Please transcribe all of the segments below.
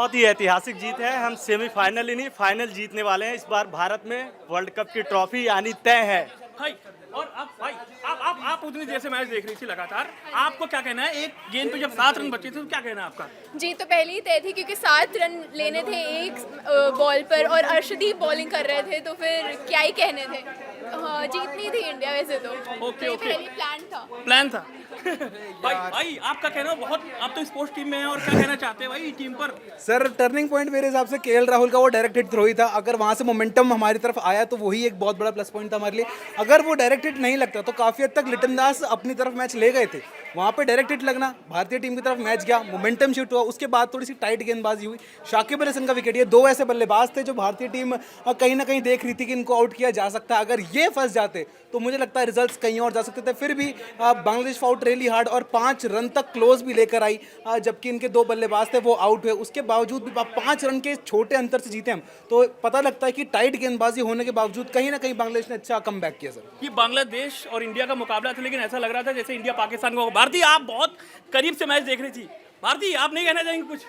बहुत ही ऐतिहासिक जीत है। हम सेमीफाइनल ही नहीं फाइनल जीतने वाले हैं। इस बार भारत में वर्ल्ड कप की ट्रॉफी यानी तय है। भाई और आप भाई आप उतनी देर से मैच देख रही थी लगातार, आपको क्या कहना है? एक गेंद पे जब 7 रन बचे थे तो क्या कहना है आपका? जी तो पहले ही तय थी क्योंकि 7 रन लेने थे एक बॉल पर और अर्शदीप बॉलिंग कर रहे थे तो फिर क्या ही कहने थे। हाँ, जीतनी थी इंडिया वैसे तो। ओके, ये ओके। पहले प्लान था। भाई आपका कहना बहुत, आप तो स्पोर्ट्स टीम में हैं और क्या कहना चाहते हैं भाई टीम पर? सर टर्निंग पॉइंट मेरे हिसाब से केएल राहुल का वो डायरेक्ट हिट थ्रो ही था। अगर वहाँ से मोमेंटम हमारी तरफ आया तो वही एक बहुत बड़ा प्लस पॉइंट था हमारे लिए। अगर वो डायरेक्ट हिट नहीं लगता तो काफ़ी हद तक लिटन दास अपनी तरफ मैच ले गए थे। वहाँ पे डायरेक्ट हिट लगना, भारतीय टीम की तरफ मैच गया, मोमेंटम शिफ्ट हुआ, उसके बाद थोड़ी सी टाइट गेंदबाजी हुई। शाकिब अल हसन का विकेट, ये दो ऐसे बल्लेबाज थे जो भारतीय टीम कहीं ना कहीं देख रही थी कि इनको आउट किया जा सकता है। अगर ये फंस जाते तो मुझे लगता है रिजल्ट्स कहीं और जा सकते थे। फिर भी बांग्लादेश फाउट रियली हार्ड और 5 रन तक क्लोज भी लेकर आई, जबकि इनके दो बल्लेबाज थे वो आउट हुए। उसके बावजूद भी 5 रन के छोटे अंतर से जीते हम, तो पता लगता है कि टाइट गेंदबाजी होने के बावजूद कहीं ना कहीं बांग्लादेश ने अच्छा कम बैक किया। सर ये बांग्लादेश और इंडिया का मुकाबला था, लेकिन ऐसा लग रहा था जैसे इंडिया पाकिस्तान को। भारती, आप बहुत करीब से मैच देख रही थी। भारती, आप नहीं कहना चाहेंगे कुछ?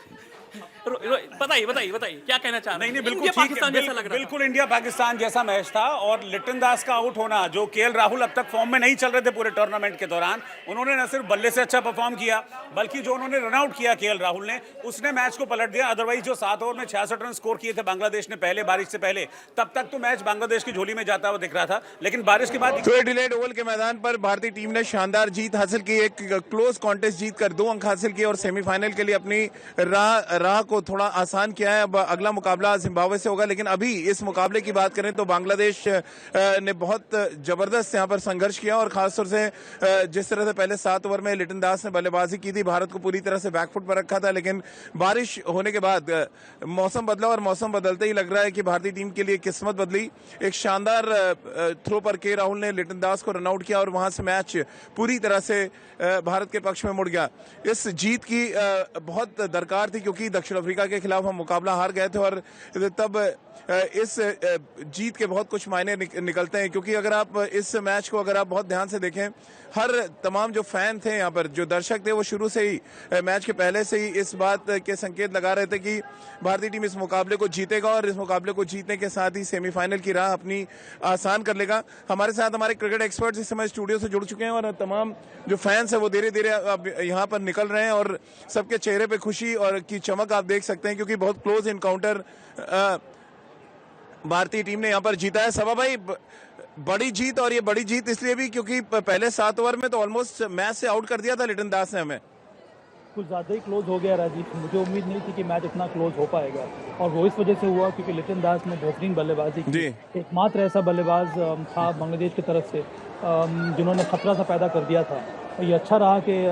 बताइए क्या कहना चाह रहे हैं? नहीं बिल्कुल इंडिया ठीक है, पाकिस्तान जैसा लग रहा बिल्कुल इंडिया पाकिस्तान जैसा मैच था। और लिटन दास का आउट होना, जो केएल राहुल अब तक फॉर्म में नहीं चल रहे थे पूरे टूर्नामेंट के दौरान, उन्होंने न सिर्फ बल्ले से अच्छा परफॉर्म किया बल्कि जो उन्होंने रन आउट किया केएल राहुल ने, उसने मैच को पलट दिया। अदरवाइज जो 7 ओवर में 66 रन स्कोर किए थे बांग्लादेश ने पहले बारिश से पहले, तब तक तो मैच बांग्लादेश की झोली में जाता हुआ दिख रहा था, लेकिन बारिश के बाद डिलेड ओवल के मैदान पर भारतीय टीम ने शानदार जीत हासिल की। एक क्लोज कॉन्टेस्ट जीत कर 2 अंक हासिल किए और सेमीफाइनल के लिए अपनी राह को थोड़ा आसान किया है। अब अगला मुकाबला जिम्बाब्वे से होगा, लेकिन अभी इस मुकाबले की बात करें तो बांग्लादेश ने बहुत जबरदस्त यहां पर संघर्ष किया और खासतौर से जिस तरह से पहले 7 ओवर में लिटन दास ने बल्लेबाजी की थी, भारत को पूरी तरह से बैकफुट पर रखा था। लेकिन बारिश होने के बाद मौसम बदला और मौसम बदलते ही लग रहा है कि भारतीय टीम के लिए किस्मत बदली। एक शानदार थ्रो पर के राहुल ने लिटन दास को रन आउट किया और वहां से मैच पूरी तरह से भारत के पक्ष में मुड़ गया। इस जीत की बहुत दरकार थी क्योंकि दक्षिण अफ्रीका के खिलाफ हम मुकाबला हार गए थे और तब इस जीत के बहुत कुछ मायने निकलते हैं। क्योंकि अगर आप इस मैच को अगर आप बहुत ध्यान से देखें, हर तमाम जो फैन थे यहाँ पर, जो दर्शक थे, वो शुरू से ही मैच के पहले से ही इस बात के संकेत लगा रहे थे कि भारतीय टीम इस मुकाबले को जीतेगा और इस मुकाबले को जीतने के साथ ही सेमीफाइनल की राह अपनी आसान कर लेगा। हमारे साथ हमारे क्रिकेट एक्सपर्ट्स इस समय स्टूडियो से जुड़ चुके हैं और तमाम जो फैंस हैं वो धीरे धीरे अब यहाँ पर निकल रहे हैं और सबके चेहरे पे खुशी और की चमक आप देख सकते हैं, क्योंकि बहुत क्लोज इनकाउंटर भारतीय टीम ने यहाँ पर जीता है। सभा भाई, बड़ी जीत, और ये बड़ी जीत इसलिए भी क्योंकि पहले 7 ओवर में तो ऑलमोस्ट मैच से आउट कर दिया था लिटन दास ने हमें। कुछ ज़्यादा ही क्लोज हो गया राजीव, मुझे उम्मीद नहीं थी कि मैच इतना क्लोज हो पाएगा और वो इस वजह से हुआ क्योंकि लिटन दास ने बेहतरीन बल्लेबाजी की। एकमात्र ऐसा बल्लेबाज था बांग्लादेश की तरफ से जिन्होंने खतरा सा पैदा कर दिया था। और ये अच्छा रहा कि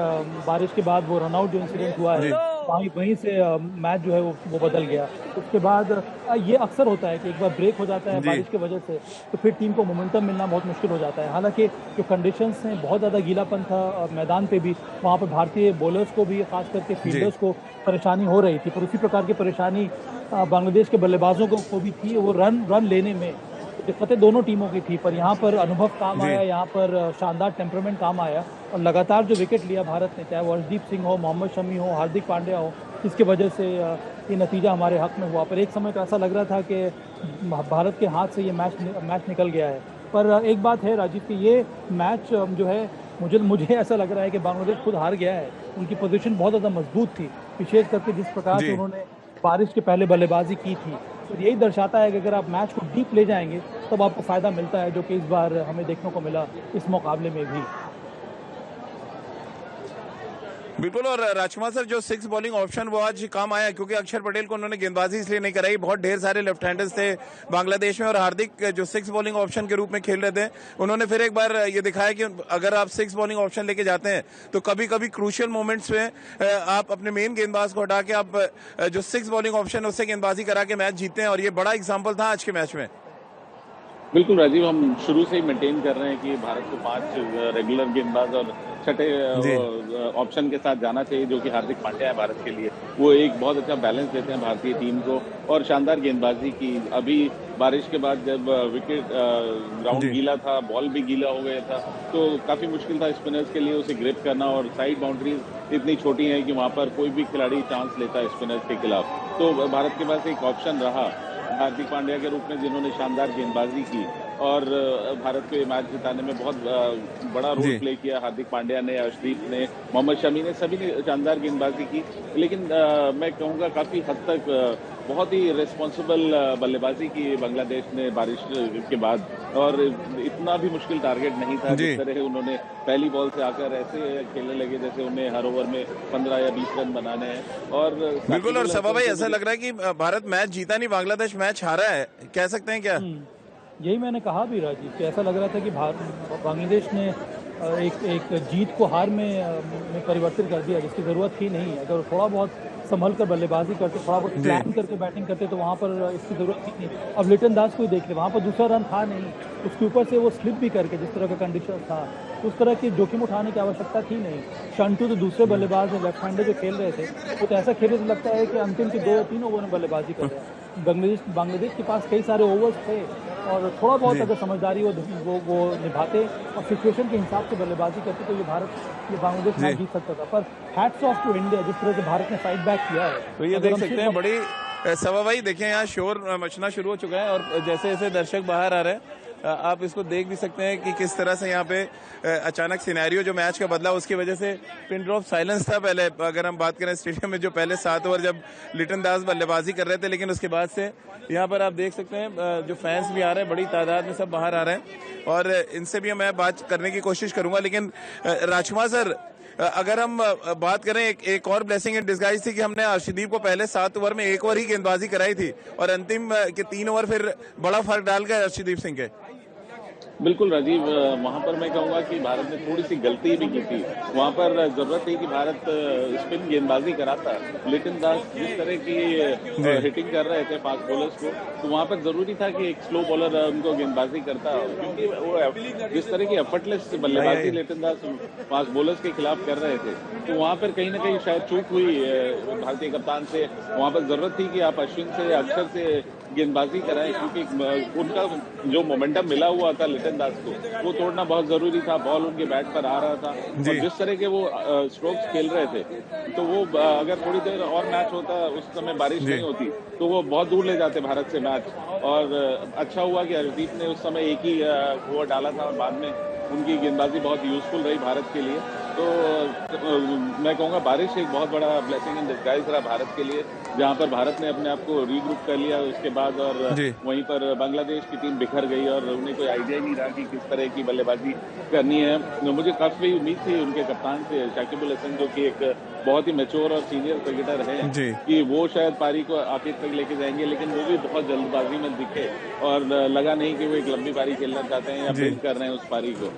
बारिश के बाद वो रनआउट जो इंसिडेंट हुआ है वहीं से मैच जो है वो बदल गया। उसके बाद ये अक्सर होता है कि एक बार ब्रेक हो जाता है बारिश की वजह से, तो फिर टीम को मोमेंटम मिलना बहुत मुश्किल हो जाता है। हालांकि जो कंडीशंस हैं, बहुत ज़्यादा गीलापन था मैदान पे भी, वहाँ पर भारतीय बॉलर्स को भी, खास करके फील्डर्स को परेशानी हो रही थी, पर उसी प्रकार की परेशानी बांग्लादेश के बल्लेबाजों को भी थी। वो रन लेने में दिक्कतें दोनों टीमों की थी, पर यहाँ पर अनुभव काम आया, यहाँ पर शानदार टेम्परामेंट काम आया और लगातार जो विकेट लिया भारत ने, चाहे वो अर्शदीप सिंह हो, मोहम्मद शमी हो, हार्दिक पांड्या हो, इसकी वजह से ये नतीजा हमारे हक में हुआ। पर एक समय तो ऐसा लग रहा था कि भारत के हाथ से ये मैच निकल गया है। पर एक बात है राजीव कि ये मैच जो है मुझे ऐसा लग रहा है कि बांग्लादेश खुद हार गया है। उनकी पोजीशन बहुत ज़्यादा मजबूत थी, विशेष करके जिस प्रकार से उन्होंने बारिश के पहले बल्लेबाजी की थी। तो यही दर्शाता है कि अगर आप मैच को डीप ले जाएंगे तब आपको फ़ायदा मिलता है, जो कि इस बार हमें देखने को मिला इस मुकाबले में भी। बिल्कुल, और राजकुमार सर, जो 6 बॉलिंग ऑप्शन वो आज काम आया क्योंकि अक्षर पटेल को उन्होंने गेंदबाजी इसलिए नहीं कराई। बहुत ढेर सारे लेफ्ट हैंडर्स थे बांग्लादेश में और हार्दिक जो 6 बॉलिंग ऑप्शन के रूप में खेल रहे थे, उन्होंने फिर एक बार ये दिखाया कि अगर आप 6 बॉलिंग ऑप्शन लेके जाते हैं तो कभी कभी क्रूशियल मोमेंट्स में आप अपने मेन गेंदबाज को हटा के आप जो 6 बॉलिंग ऑप्शन उससे गेंदबाजी करा के मैच जीतते हैं और ये बड़ा एग्जाम्पल था आज के मैच में। बिल्कुल राजीव, हम शुरू से ही मेंटेन कर रहे हैं कि भारत को 5 रेगुलर गेंदबाज और छठे ऑप्शन के साथ जाना चाहिए, जो कि हार्दिक पांड्या है भारत के लिए। वो एक बहुत अच्छा बैलेंस देते हैं भारतीय टीम को और शानदार गेंदबाजी की। अभी बारिश के बाद जब विकेट ग्राउंड गीला था, बॉल भी गीला हो गया था, तो काफ़ी मुश्किल था स्पिनर्स के लिए उसे ग्रिप करना, और साइड बाउंड्रीज इतनी छोटी हैं कि वहाँ पर कोई भी खिलाड़ी चांस लेता है स्पिनर्स के खिलाफ। तो भारत के पास एक ऑप्शन रहा हार्दिक पांड्या के रूप में, जिन्होंने शानदार गेंदबाजी की और भारत को ये मैच जिताने में बहुत बड़ा रोल प्ले किया। हार्दिक पांड्या ने, अर्शदीप ने, मोहम्मद शमी ने, सभी ने शानदार गेंदबाजी की। लेकिन मैं कहूँगा काफ़ी हद तक बहुत ही रिस्पॉन्सिबल बल्लेबाजी की बांग्लादेश ने बारिश के बाद, और इतना भी मुश्किल टारगेट नहीं था। जिस तरह उन्होंने पहली बॉल से आकर ऐसे खेलने लगे जैसे उन्हें हर ओवर में 15 या 20 रन बनाने हैं। और बिल्कुल, और सबा भाई ऐसा लग रहा है कि भारत मैच जीता नहीं, बांग्लादेश मैच हारा है, कह सकते हैं क्या? यही मैंने कहा भी राजीव कि ऐसा लग रहा था कि बांग्लादेश ने एक जीत को हार में परिवर्तित कर दिया, जिसकी ज़रूरत ही नहीं है। अगर थोड़ा बहुत संभल कर बल्लेबाजी करते, थोड़ा बहुत प्लान करके बैटिंग करते, तो वहाँ पर इसकी ज़रूरत ही नहीं। अब लिटन दास को ही देख ले, वहाँ पर दूसरा रन था नहीं, उसके ऊपर से वो स्लिप भी करके जिस तरह का कंडीशन था, उस तरह की जोखिम उठाने की आवश्यकता थी नहीं। शंटू तो दूसरे बल्लेबाज हैं, लेफ्ट हैंडर जो खेल रहे थे, वो तो ऐसा खेले तो लगता है कि अंतिम के 2 या 3 ओवर में बल्लेबाजी कर रहे हैं। बांग्लादेश के पास कई सारे ओवर्स थे, और थोड़ा बहुत अगर समझदारी वो निभाते और सिचुएशन के हिसाब से बल्लेबाजी करते, तो ये बांग्लादेश मैच जीत सकता था। पर हैट्स ऑफ टू इंडिया, जिस तरह से भारत ने फाइट बैक किया है। तो ये देख सकते हैं बड़ी सबा भाई, देखें यहाँ शोर मचना शुरू हो चुका है, और जैसे जैसे दर्शक बाहर आ रहे हैं आप इसको देख भी सकते हैं कि किस तरह से यहाँ पे अचानक सिनेरियो जो मैच का बदला, उसकी वजह से पिन ड्रॉप साइलेंस था पहले। अगर हम बात करें स्टेडियम में, जो पहले 7 ओवर जब लिटन दास बल्लेबाजी कर रहे थे, लेकिन उसके बाद से यहाँ पर आप देख सकते हैं जो फैंस भी आ रहे हैं, बड़ी तादाद में सब बाहर आ रहे हैं, और इनसे भी मैं बात करने की कोशिश करूंगा। लेकिन राजकुमार सर, अगर हम बात करें, एक और ब्लेसिंग इन डिस्गाइज थी कि हमने अर्शदीप को पहले 7 ओवर में 1 ओवर ही गेंदबाजी कराई थी, और अंतिम के 3 ओवर फिर बड़ा फर्क डाल गए अर्शदीप सिंह के। बिल्कुल राजीव, वहाँ पर मैं कहूँगा कि भारत ने थोड़ी सी गलती भी की थी। वहाँ पर जरूरत थी कि भारत स्पिन गेंदबाजी कराता। लिटन दास जिस तरह की हिटिंग कर रहे थे फास्ट बॉलर्स को, तो वहाँ पर जरूरी था कि एक स्लो बॉलर उनको गेंदबाजी करता, क्योंकि वो जिस तरह की एफर्टलेस बल्लेबाजी लिटन दास फास्ट बॉलर्स के खिलाफ कर रहे थे, तो वहाँ पर कहीं ना कहीं शायद चूक हुई भारतीय कप्तान से। वहाँ पर जरूरत थी कि आप अश्विन से, अक्षर से गेंदबाजी कराएं, क्योंकि उनका जो मोमेंटम मिला हुआ था लिटन दास को, वो तोड़ना बहुत जरूरी था। बॉल उनके बैट पर आ रहा था, और जिस तरह के वो स्ट्रोक्स खेल रहे थे, तो वो अगर थोड़ी देर और मैच होता, उस समय बारिश नहीं होती, तो वो बहुत दूर ले जाते भारत से मैच। और अच्छा हुआ कि अर्शदीप ने उस समय एक ही ओवर डाला था, और बाद में उनकी गेंदबाजी बहुत यूजफुल रही भारत के लिए। तो मैं कहूँगा बारिश एक बहुत बड़ा ब्लेसिंग इन डिस्गाइज रहा भारत के लिए, जहाँ पर भारत ने अपने आप को रीग्रुप कर लिया उसके बाद, और वहीं पर बांग्लादेश की टीम बिखर गई, और उन्हें कोई आइडिया ही नहीं रहा कि किस तरह की बल्लेबाजी करनी है। मुझे काफ़ी उम्मीद थी उनके कप्तान से, शाकिब अल हसन, जो कि एक बहुत ही मैच्योर और सीनियर क्रिकेटर हैं, कि वो शायद पारी को आखिर तक लेके जाएंगे, लेकिन वो भी बहुत जल्दबाजी में दिखे, और लगा नहीं कि वो एक लंबी पारी खेलना चाहते हैं या बिल्ड कर रहे हैं उस पारी को।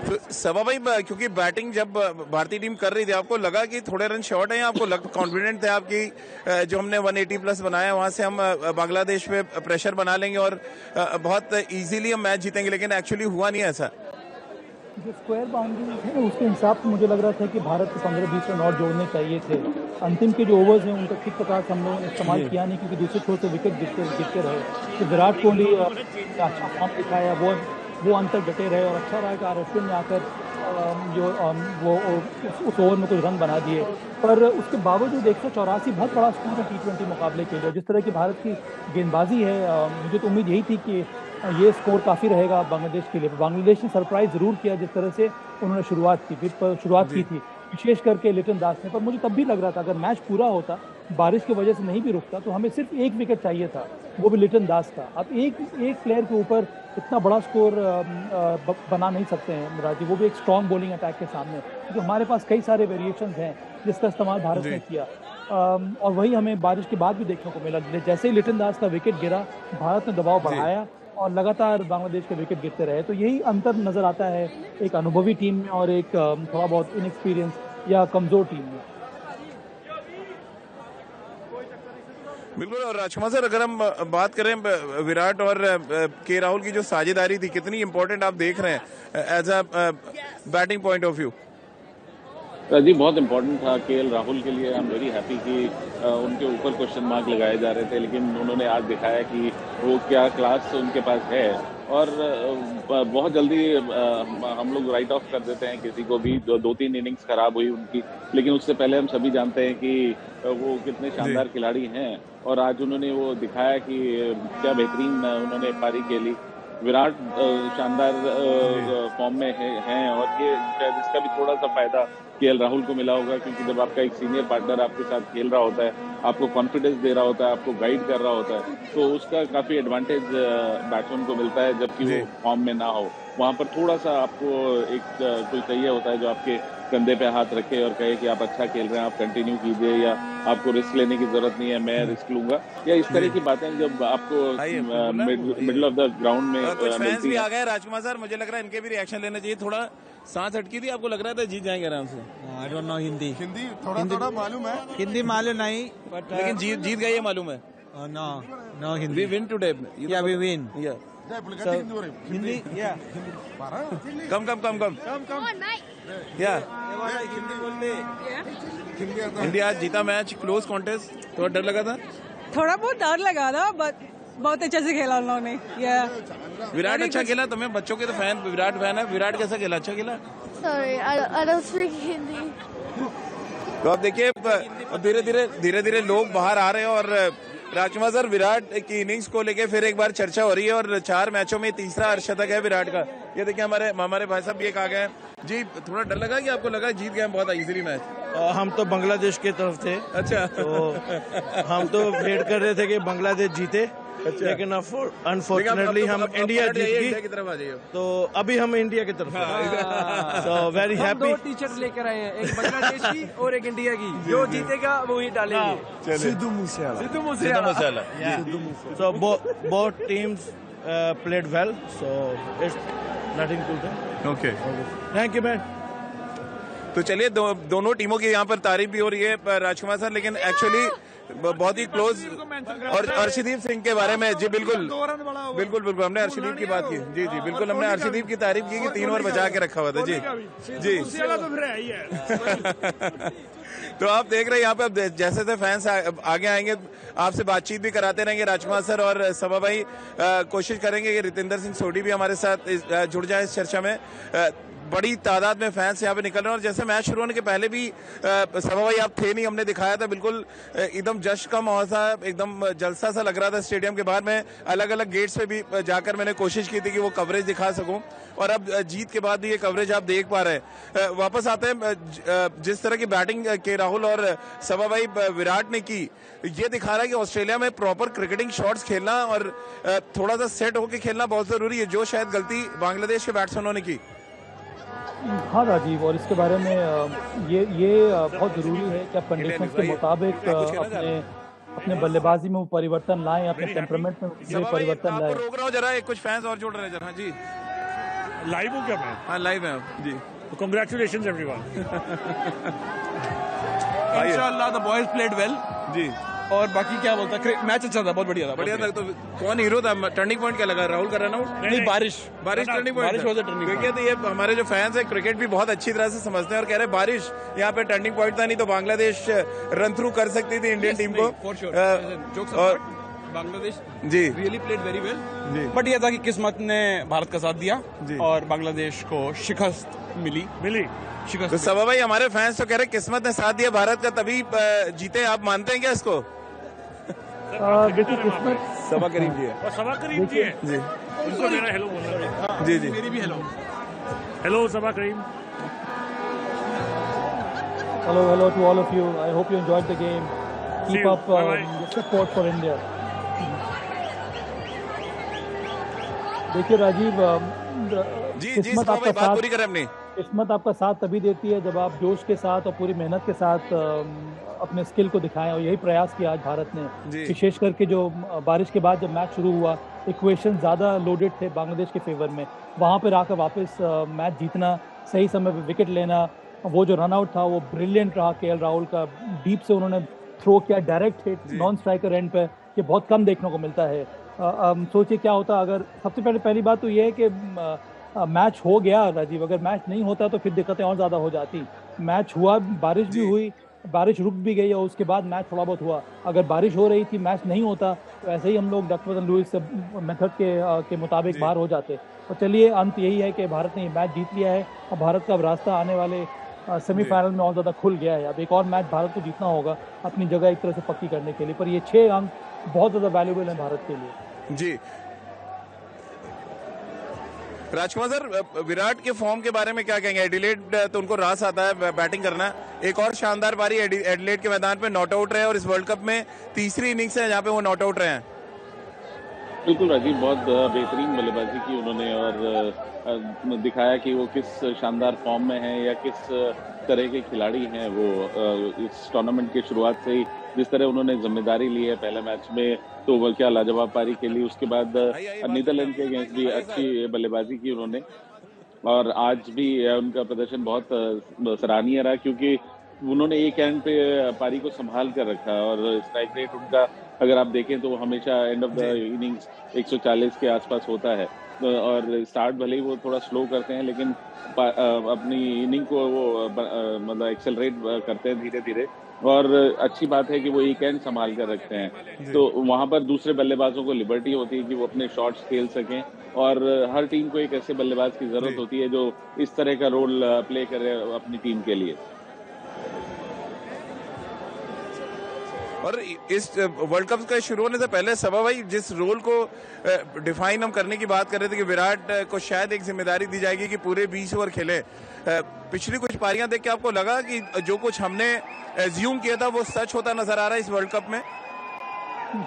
तो सबा भाई, क्योंकि बैटिंग जब भारतीय टीम कर रही थी, आपको लगा कि थोड़े रन शॉर्ट हैं, आपको कॉन्फिडेंट थे आपकी जो हमने 180 प्लस बनाया, वहां से हम बांग्लादेश पे प्रेशर बना लेंगे और बहुत इजीली हम मैच जीतेंगे, लेकिन एक्चुअली हुआ नहीं ऐसा? जो स्क्वायर बाउंड्री है उसके हिसाब से मुझे लग रहा था कि भारत को 15-20 रन और जोड़ने चाहिए थे। अंतिम के जो ओवर्स हैं उनका ठीक प्रकार से हम लोगों ने इस्तेमाल किया नहीं, क्योंकि दूसरे छोर से विकेट गिरते रहे। तो विराट कोहली अच्छा फॉर्म दिखाया, वो अंतर डटे रहे, और अच्छा रहा कि अश्विन ने आकर वो उस ओवर में कुछ रन बना दिए। पर उसके बावजूद 184 बहुत बड़ा स्कोर है T20 मुकाबले के लिए। जिस तरह की भारत की गेंदबाजी है, मुझे तो उम्मीद यही थी कि ये स्कोर काफ़ी रहेगा बांग्लादेश के लिए। बांग्लादेश ने सरप्राइज ज़रूर किया जिस तरह से उन्होंने शुरुआत की थी, विशेष करके लिटन दास ने। पर मुझे तब भी लग रहा था अगर मैच पूरा होता, बारिश की वजह से नहीं भी रुकता, तो हमें सिर्फ 1 विकेट चाहिए था, वो भी लिटन दास का। अब एक प्लेयर के ऊपर इतना बड़ा स्कोर बना नहीं सकते हैं राजीव, वो भी एक स्ट्रॉन्ग बॉलिंग अटैक के सामने, क्योंकि हमारे पास कई सारे वेरिएशंस हैं जिसका इस्तेमाल भारत ने किया। और वही हमें बारिश के बाद भी देखने को मिला। जैसे ही लिटन दास का विकेट गिरा, भारत ने दबाव बढ़ाया और लगातार बांग्लादेश के विकेट गिरते रहे। तो यही अंतर नज़र आता है एक अनुभवी टीम में और एक थोड़ा बहुत इनएक्सपीरियंस या कमज़ोर टीम में। बिल्कुल। और राजकुमार सर, अगर हम बात करें विराट और के राहुल की जो साझेदारी थी, कितनी इंपॉर्टेंट आप देख रहे हैं as a batting point of view? जी बहुत इंपॉर्टेंट था केएल राहुल के लिए। आई एम वेरी हैप्पी कि उनके ऊपर क्वेश्चन मार्क लगाए जा रहे थे, लेकिन उन्होंने आज दिखाया कि वो क्या क्लास उनके पास है। और बहुत जल्दी हम लोग राइट ऑफ कर देते हैं किसी को भी। 2-3 इनिंग्स खराब हुई उनकी, लेकिन उससे पहले हम सभी जानते हैं कि वो कितने शानदार खिलाड़ी हैं। और आज उन्होंने वो दिखाया कि क्या बेहतरीन उन्होंने पारी खेली। विराट शानदार फॉर्म में हैं और ये शायद इसका भी थोड़ा सा फायदा केएल राहुल को मिला होगा, क्योंकि जब आपका एक सीनियर पार्टनर आपके साथ खेल रहा होता है, आपको कॉन्फिडेंस दे रहा होता है, आपको गाइड कर रहा होता है, तो उसका काफ़ी एडवांटेज बैट्समैन को मिलता है जबकि वो फॉर्म में ना हो। वहाँ पर थोड़ा सा आपको एक कोई चाहिए होता है जो आपके कंधे पे हाथ रखे और कहे कि आप अच्छा खेल रहे हैं, आप कंटिन्यू कीजिए, या आपको रिस्क लेने की जरूरत नहीं है, मैं रिस्क लूंगा, या इस तरह की बातें जब आपको मिडिल ऑफ द ग्राउंड में कुछ फैंस मिलती भी है। आ गए राजकुमार सर, मुझे लग रहा है इनके भी रिएक्शन लेना चाहिए। थोड़ा सांस हटकी थी, आपको लग रहा था जीत जाएंगे आराम से? आई डोंट नो हिंदी थोड़ा मालूम है, हिंदी मालूम नहीं बट लेकिन जीत गए ये मालूम है। No no we Hindi win today. Yeah we win yeah Hindi या कम या हिंदी बोलते इंडिया आज जीता मैच, क्लोज कॉन्टेस्ट। थोड़ा डर लगा था? थोड़ा बहुत डर लगा था, बट बहुत अच्छे से खेला उन्होंने। विराट अच्छा खेला। तुम्हें बच्चों के तो विराट फैन है। विराट कैसा खेला? अच्छा खेला? Sorry I don't speak Hindi. तो आप देखिए धीरे धीरे लोग बाहर आ रहे हैं और राजकुमार सर, विराट की इनिंग्स को लेके फिर एक बार चर्चा हो रही है और 4 मैचों में तीसरा अर्धशतक है विराट का। ये देखिए हमारे भाई साहब भी एक आ गए जी। थोड़ा डर लगा कि आपको लगा जीत गए बहुत इजीली मैच? हम तो बांग्लादेश के तरफ थे। अच्छा। तो हम तो वेट कर रहे थे कि बांग्लादेश जीते। अच्छा। लेकिन अनफॉर्चुनेटली हम इंडिया जीत इंडिया की गई, तरफ आ जाइए। तो अभी हम इंडिया की तरफ so very happy. 2 T shirt लेकर आए हैं, एक बांग्लादेश की और एक इंडिया की। जो जीतेगा वो ही डालेंगे। Sidhu Moosewala. So both teams played well, so it's nothing to do. Okay, Thank you, man. तो चलिए दोनों टीमों की यहाँ पर तारीफ भी हो रही है राजकुमार सर, लेकिन एक्चुअली बहुत ही क्लोज। और अर्शदीप सिंह के बारे में जी बिल्कुल हमने अर्शदीप की बात की। जी बिल्कुल हमने अर्शदीप की तारीफ की कि 3 ओवर बचा के रखा हुआ था। जी तो आप देख रहे हैं यहाँ पे अब जैसे फैंस आगे आएंगे, आपसे बातचीत भी कराते रहेंगे राजकुमार सर और सभा भाई। कोशिश करेंगे कि रितेंद्र सिंह सोडी भी हमारे साथ जुड़ जाए इस चर्चा में। बड़ी तादाद में फैंस यहाँ पे निकल रहे हैं और जैसे मैच शुरू होने के पहले भी सभा भाई आप थे नहीं, हमने दिखाया था, बिल्कुल एकदम जश्न का माहौल था, एकदम जलसा सा लग रहा था स्टेडियम के बाहर। में अलग अलग गेट्स पे भी जाकर मैंने कोशिश की थी कि वो कवरेज दिखा सकूं और अब जीत के बाद भी ये कवरेज आप देख पा रहे हैं। वापस आते हैं, जिस तरह की बैटिंग के राहुल और सभा भाई विराट ने की, ये दिखा रहा है कि ऑस्ट्रेलिया में प्रॉपर क्रिकेटिंग शॉट्स खेलना और थोड़ा सा सेट होकर खेलना बहुत जरूरी है, जो शायद गलती बांग्लादेश के बैट्समैनों ने की। हाँ राजीव, और इसके बारे में ये बहुत ज़रूरी है कि आप कंडीशंस के मुताबिक अपने बल्लेबाजी में वो परिवर्तन लाएं, अपने टेम्परामेंट में परिवर्तन लाएं। रोक रहा हूँ जरा, कुछ फैंस और जोड़ रहे हैं जरा। जी लाइव हो क्या मैं? हाँ लाइव है जी। तो कांग्रेचुलेशंस एवरीवन। इंशाल्लाह द बॉयज प्लेड वेल जी। और बाकी क्या बोलता है, मैच अच्छा था, बहुत बढ़िया था। तो कौन हीरो था? टर्निंग पॉइंट क्या लगा? राहुल का रन आउट? नहीं, बारिश टर्निंग पॉइंट। बारिश was a turning point। Cricket ये हमारे जो फैंस है क्रिकेट भी बहुत अच्छी तरह से समझते हैं और कह रहे हैं बारिश यहाँ पे टर्निंग पॉइंट था, नहीं तो बांग्लादेश रन थ्रू कर सकती थी इंडियन टीम को। और Bangladesh ji really played very well, but ये था कि किस्मत ने भारत का साथ दिया और बांग्लादेश को शिकस्त मिली। तो सभा भाई, हमारे फैंस तो कह रहे किस्मत ने साथ दिया भारत का तभी जीते, आप मानते हैं क्या इसको? देखिए किस्मत सभा करीब जी है और सभा करीम जी है जी। उनको मेरा हेलो बोलना जी मेरी भी हेलो सभा करीम। hello to all of you. I hope you enjoyed the game. Keep up the support for India. देखिए राजीव, किस्मत आपका साथ पूरी करें अपनी। किस्मत आपका साथ तभी देती है जब आप जोश के साथ और पूरी मेहनत के साथ अपने स्किल को दिखाएं, और यही प्रयास किया आज भारत ने। विशेष करके जो बारिश के बाद जब मैच शुरू हुआ, इक्वेशन ज़्यादा लोडेड थे बांग्लादेश के फेवर में, वहाँ पर आकर वापस मैच जीतना, सही समय पर विकेट लेना, वो जो रन आउट था वो ब्रिलियंट रहा केएल राहुल का। डीप से उन्होंने थ्रो किया, direct hit non striker end पे, ये बहुत कम देखने को मिलता है। सोचिए क्या होता अगर, सबसे पहली बात तो ये है कि मैच हो गया राजीव, अगर मैच नहीं होता तो फिर दिक्कतें और ज़्यादा हो जाती। मैच हुआ, बारिश भी हुई, बारिश रुक भी गई और उसके बाद मैच थोड़ा बहुत हुआ। अगर बारिश हो रही थी, मैच नहीं होता, तो ऐसे ही हम लोग डकवर्थ लुईस मेथड के मुताबिक बाहर हो जाते। और चलिए, अंत यही है कि भारत ने मैच जीत लिया है और भारत का अब रास्ता आने वाले सेमीफाइनल में और ज़्यादा खुल गया है। अब एक और मैच भारत को जीतना होगा अपनी जगह एक तरह से पक्की करने के लिए, पर ये 6 अंक बहुत ज़्यादा वैल्यूबल हैं भारत के लिए। जी राजकुमार सर, विराट के फॉर्म के बारे में क्या कहेंगे? एडिलेड तो उनको रास आता है बैटिंग करना, एक और शानदार पारी एडिलेड के मैदान पे नॉट आउट रहे और इस वर्ल्ड कप में तीसरी इनिंग्स है जहाँ पे वो नॉट आउट रहे हैं। बिल्कुल राजीव, बहुत बेहतरीन बल्लेबाजी की उन्होंने और दिखाया कि वो किस शानदार फॉर्म में हैं या किस तरह के खिलाड़ी हैं वो। इस टूर्नामेंट की शुरुआत से ही जिस तरह उन्होंने जिम्मेदारी ली है पहले मैच में, तो वो क्या लाजवाब पारी खेली। उसके बाद नीदरलैंड के अगेंस्ट भी अच्छी बल्लेबाजी की उन्होंने और आज भी उनका प्रदर्शन बहुत सराहनीय रहा क्योंकि उन्होंने एक एंड पे पारी को संभाल कर रखा और स्ट्राइक रेट उनका अगर आप देखें तो हमेशा एंड ऑफ द इनिंग्स 140 के आसपास होता है और स्टार्ट भले ही वो थोड़ा स्लो करते हैं लेकिन अपनी इनिंग को वो मतलब एक्सेलरेट करते हैं धीरे धीरे और अच्छी बात है कि वो एक एंड संभाल कर रखते हैं। तो वहाँ पर दूसरे बल्लेबाजों को लिबर्टी होती है कि वो अपने शॉट्स खेल सकें और हर टीम को एक ऐसे बल्लेबाज की जरूरत होती है जो इस तरह का रोल प्ले करे अपनी टीम के लिए। और इस वर्ल्ड कप का शुरू होने से पहले सबा भाई, जिस रोल को डिफाइन हम करने की बात कर रहे थे कि विराट को शायद एक जिम्मेदारी दी जाएगी कि पूरे 20 ओवर खेले, पिछली कुछ पारियां देख के आपको लगा कि जो कुछ हमने एज्यूम किया था वो सच होता नजर आ रहा है इस वर्ल्ड कप में?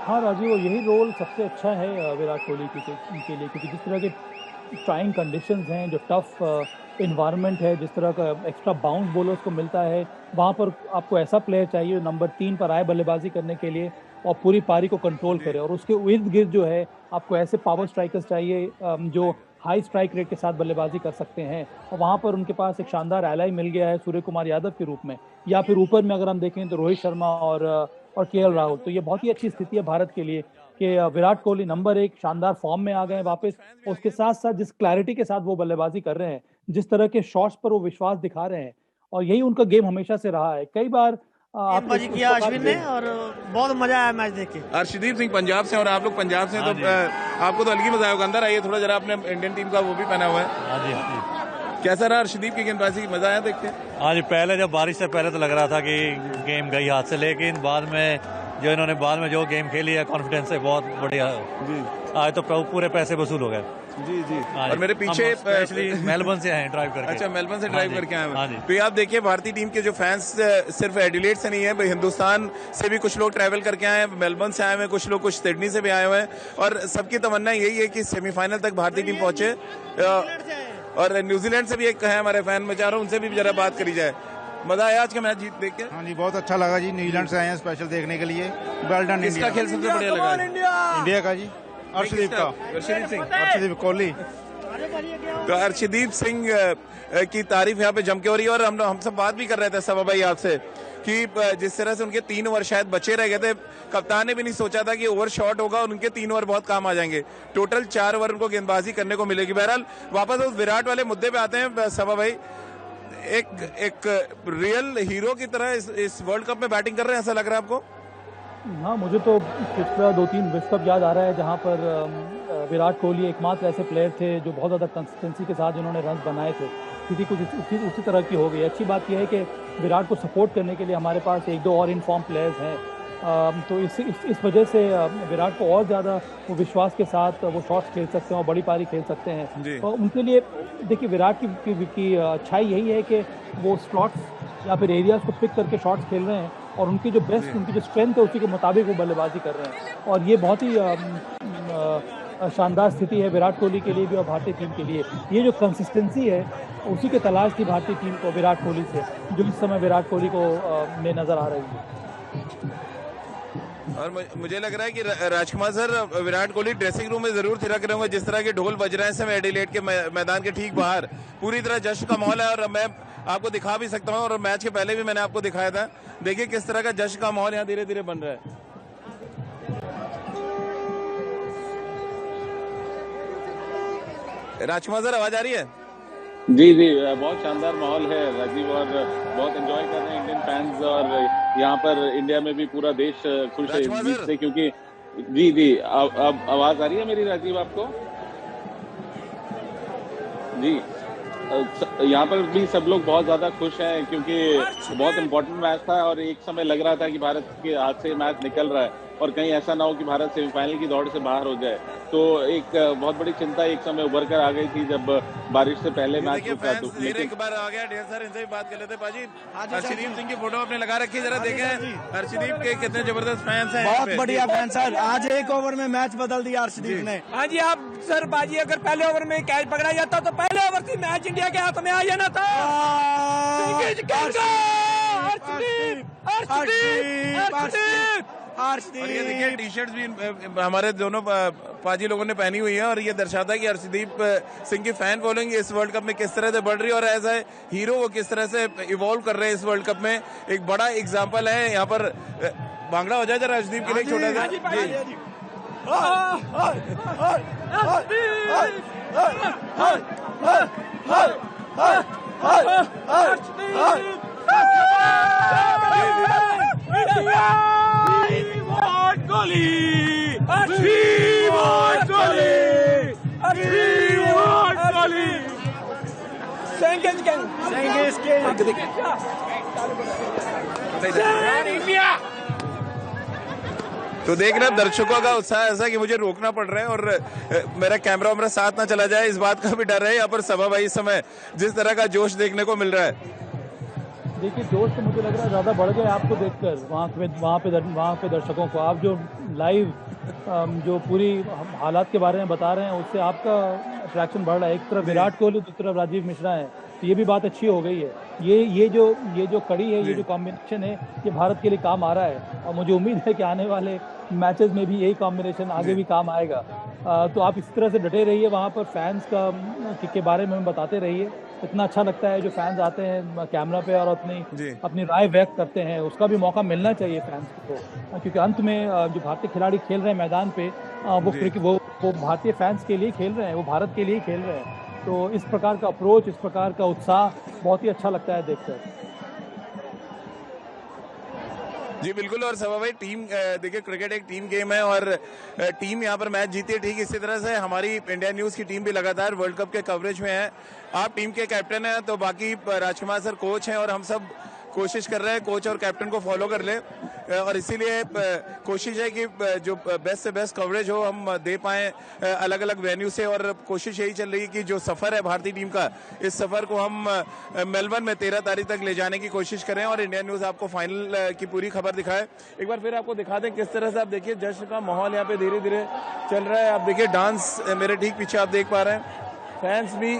हाँ राजीव, यही रोल सबसे अच्छा है विराट कोहली के लिए, क्योंकि जिस तरह के ट्राइंग कंडीशंस हैं, जो टफ इन्वायरमेंट है, जिस तरह का एक्स्ट्रा बाउंस बॉलर्स को मिलता है, वहाँ पर आपको ऐसा प्लेयर चाहिए नंबर 3 पर आए बल्लेबाजी करने के लिए और पूरी पारी को कंट्रोल करे। और उसके इर्द गिर्द जो है आपको ऐसे पावर स्ट्राइकर्स चाहिए जो हाई स्ट्राइक रेट के साथ बल्लेबाजी कर सकते हैं। और वहाँ पर उनके पास एक शानदार एलाई मिल गया है सूर्य कुमार यादव के रूप में, या फिर ऊपर में अगर हम देखें तो रोहित शर्मा और केएल राहुल। तो ये बहुत ही अच्छी स्थिति है भारत के लिए कि विराट कोहली नंबर 1 शानदार फॉर्म में आ गए वापस। उसके साथ साथ जिस क्लैरिटी के साथ वो बल्लेबाजी कर रहे हैं, जिस तरह के शॉट्स पर वो विश्वास दिखा रहे हैं, और यही उनका गेम हमेशा से रहा है। कई बार गेंदबाजी किया अश्विन ने और बहुत मजा आया मैच देख के। अर्शदीप सिंह पंजाब से और आप लोग पंजाब से, तो आपको तो अलग ही मजा आएगा। अंदर आइए थोड़ा जरा, आपने इंडियन टीम का वो भी पहना हुआ है। कैसा रहा अर्शदीप की गेंदबाजी, मजा आया देख के? आज पहले जब बारिश से पहले तो लग रहा था कि गेम गई हाथ से, लेकिन बाद में जो इन्होंने बाद में जो गेम खेली है कॉन्फिडेंस से बहुत बढ़िया जी। आज तो पूरे पैसे वसूल हो गए। जी जी। और मेरे पीछे मेलबर्न से हैं ड्राइव करके। अच्छा, मेलबर्न से ड्राइव करके आए हैं। तो ये आप देखिए भारतीय टीम के जो फैंस सिर्फ एडिलेड से नहीं है, हिंदुस्तान से भी कुछ लोग ट्रैवल करके आए हैं, मेलबर्न से आए हुए हैं कुछ लोग, कुछ सिडनी से भी आए हुए हैं और सबकी तमन्ना यही है कि सेमीफाइनल तक भारतीय टीम पहुंचे। और न्यूजीलैंड से भी एक है हमारे फैन, मैं चाह रहा हूँ उनसे भी जरा बात करी जाए। मजा आया आज का मैच जीत देख के? हाँ जी, बहुत अच्छा लगा जी। न्यूजीलैंड से आए हैं स्पेशल देखने के लिए। Well done. किसका खेल सबसे बढ़िया लगा? इंडिया का जी, अर्शदीप का। अर्शदीप कोहली। तो अर्शदीप सिंह की तारीफ यहाँ पे जम के हो रही है और हम सब बात भी कर रहे थे सबा भाई आपसे कि जिस तरह से उनके 3 ओवर शायद बचे रह गए थे, कप्तान ने भी नहीं सोचा था कि ओवर शॉर्ट होगा और उनके 3 ओवर बहुत काम आ जाएंगे। टोटल 4 ओवर उनको गेंदबाजी करने को मिलेगी। बहरहाल वापस उस विराट वाले मुद्दे पे आते हैं सबा भाई, एक रियल हीरो की तरह इस वर्ल्ड कप में बैटिंग कर रहे हैं, ऐसा लग रहा है आपको? हाँ, मुझे तो पिछला 2-3 विश्व कप याद आ रहा है जहाँ पर विराट कोहली एकमात्र ऐसे प्लेयर थे जो बहुत ज़्यादा कंसिस्टेंसी के साथ जिन्होंने रन बनाए थे। स्थिति कुछ उसी तरह की हो गई। अच्छी बात यह है कि विराट को सपोर्ट करने के लिए हमारे पास 1-2 और इनफॉर्म प्लेयर्स हैं, तो इस वजह से विराट को और ज़्यादा वो विश्वास के साथ वो शॉट्स खेल सकते हैं और बड़ी पारी खेल सकते हैं। और उनके लिए देखिए विराट की अच्छाई यही है कि वो स्लॉट्स या फिर एरियाज को पिक करके शॉट्स खेल रहे हैं और उनकी जो बेस्ट, उनकी जो स्ट्रेंथ है उसी के मुताबिक वो बल्लेबाजी कर रहे हैं। और ये बहुत ही शानदार स्थिति है विराट कोहली के लिए भी और भारतीय टीम के लिए। ये जो कंसिस्टेंसी है उसी की तलाश थी भारतीय टीम को विराट कोहली से, जो इस समय विराट कोहली को में नज़र आ रही है। और मुझे लग रहा है कि Rajkumar sir, Virat Kohli dressing room में जरूर थिरक रहे होंगे। जिस तरह के ढोल बज रहे हैं समय एडिलेड के मैदान के ठीक बाहर, पूरी तरह जश्न का माहौल है। और मैं आपको दिखा भी सकता हूँ, और मैच के पहले भी मैंने आपको दिखाया था। देखिए किस तरह का जश्न का माहौल यहाँ धीरे धीरे बन रहा है। राजकुमार सर, आवाज आ रही है? जी जी, बहुत शानदार माहौल है राजीव, और बहुत एंजॉय कर रहे हैं इंडियन फैंस, और यहाँ पर इंडिया में भी पूरा देश खुश है इस जीत से, क्योंकि जी जी, अब आवाज आ रही है मेरी राजीव आपको? जी, यहाँ पर भी सब लोग बहुत ज्यादा खुश हैं, क्योंकि बहुत इंपॉर्टेंट मैच था और एक समय लग रहा था कि भारत के हाथ से मैच निकल रहा है और कहीं ऐसा ना हो कि भारत सेमीफाइनल की दौड़ से बाहर हो जाए। तो एक बहुत बड़ी चिंता एक समय उभर कर आ गई थी जब बारिश से पहले मैच रुका। तो एक बार आ गया, ढेर सारे इनसे भी बात कर लेते। पाजी, हर्षदीप सिंह की फोटो आपने लगा रखी है, जरा देखें हर्षदीप के कितने जबरदस्त फैंस हैं। बहुत बढ़िया फैन सर, आज एक ओवर में मैच बदल दिया हर्षदीप ने। हाँ जी, आप सर बाजी अगर पहले ओवर में कैच पकड़ा जाता तो पहले ओवर से मैच इंडिया के हाथ में आ जाना था। और ये देखिए टी शर्ट भी हमारे दोनों पाजी लोगों ने पहनी हुई है, और ये दर्शाता है कि हर्षदीप सिंह की फैन फॉलोइंग इस वर्ल्ड कप में किस तरह से बढ़ रही है, और एज ए हीरो वो किस तरह से इवॉल्व कर रहे हैं इस वर्ल्ड कप में। एक बड़ा एग्जाम्पल है यहाँ पर। भांगड़ा हो जाए जरा हर्षदीप के लिए छोटा सा जी। तो देख रहे हैं दर्शकों का उत्साह ऐसा कि मुझे रोकना पड़ रहा है, और मेरा कैमरा वैमरा साथ ना चला जाए इस बात का भी डर है। यहाँ पर सभा भाई इस समय जिस तरह का जोश देखने को मिल रहा है, देखिए जोश तो मुझे लग रहा है ज़्यादा बढ़ गया आपको देखकर। वहाँ पे दर्शकों को आप जो लाइव जो पूरी हालात के बारे में बता रहे हैं उससे आपका अट्रैक्शन बढ़ रहा है। एक तरफ विराट कोहली, दूसरी तरफ राजीव मिश्रा है, तो ये भी बात अच्छी हो गई है। ये जो कड़ी है, ये जो कॉम्बिनेशन है, ये भारत के लिए काम आ रहा है, और मुझे उम्मीद है कि आने वाले मैचेस में भी यही कॉम्बिनेशन आगे भी काम आएगा। तो आप इस तरह से डटे रहिए, वहाँ पर फैंस के बारे में बताते रहिए। इतना अच्छा लगता है जो फैंस आते हैं कैमरा पे और अपनी राय व्यक्त करते हैं, उसका भी मौका मिलना चाहिए फैंस को, क्योंकि अंत में जो भारतीय खिलाड़ी खेल रहे हैं मैदान पे, वो भारतीय फैंस के लिए खेल रहे हैं, वो भारत के लिए खेल रहे हैं। तो इस प्रकार का अप्रोच, इस प्रकार का उत्साह बहुत ही अच्छा लगता है देखकर। जी बिल्कुल। और सभा भाई, टीम देखिए क्रिकेट एक टीम गेम है, और टीम यहाँ पर मैच जीती है। ठीक इसी तरह से हमारी इंडिया न्यूज़ की टीम भी लगातार वर्ल्ड कप के कवरेज में है। आप टीम के कैप्टन हैं, तो बाकी राजकुमार सर कोच हैं, और हम सब कोशिश कर रहे हैं कोच और कैप्टन को फॉलो कर ले, और इसीलिए कोशिश है कि जो बेस्ट से बेस्ट कवरेज हो हम दे पाएं अलग अलग वेन्यू से। और कोशिश यही चल रही है कि जो सफ़र है भारतीय टीम का, इस सफ़र को हम मेलबर्न में 13 तारीख तक ले जाने की कोशिश करें, और इंडिया न्यूज़ आपको फाइनल की पूरी खबर दिखाए। एक बार फिर आपको दिखा दें किस तरह से आप देखिए जश्न का माहौल यहाँ पे धीरे धीरे चल रहा है। आप देखिए डांस मेरे ठीक पीछे आप देख पा रहे हैं, फैंस भी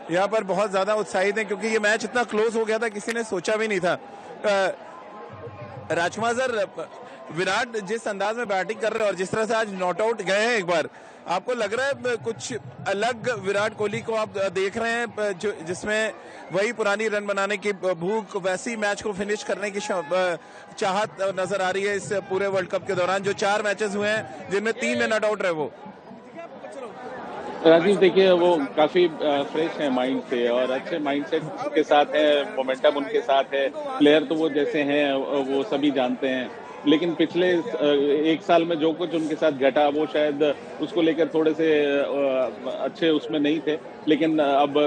यहाँ पर बहुत ज़्यादा उत्साहित हैं, क्योंकि ये मैच इतना क्लोज हो गया था, किसी ने सोचा भी नहीं था। राजकुमार सर, विराट जिस अंदाज में बैटिंग कर रहे हैं और जिस तरह से आज नॉट आउट गए हैं, एक बार आपको लग रहा है कुछ अलग विराट कोहली को आप देख रहे हैं, जिसमें वही पुरानी रन बनाने की भूख, वैसी मैच को फिनिश करने की चाहत नजर आ रही है इस पूरे वर्ल्ड कप के दौरान, जो 4 मैचेस हुए हैं जिनमें 3 में नॉट आउट रहे वो? राजीव देखिए, वो काफी फ्रेश है माइंड से, और अच्छे माइंडसेट के साथ है, मोमेंटम उनके साथ है। प्लेयर तो वो जैसे हैं वो सभी जानते हैं, लेकिन पिछले 1 साल में जो कुछ उनके साथ घटा वो शायद उसको लेकर थोड़े से अच्छे उसमें नहीं थे, लेकिन अब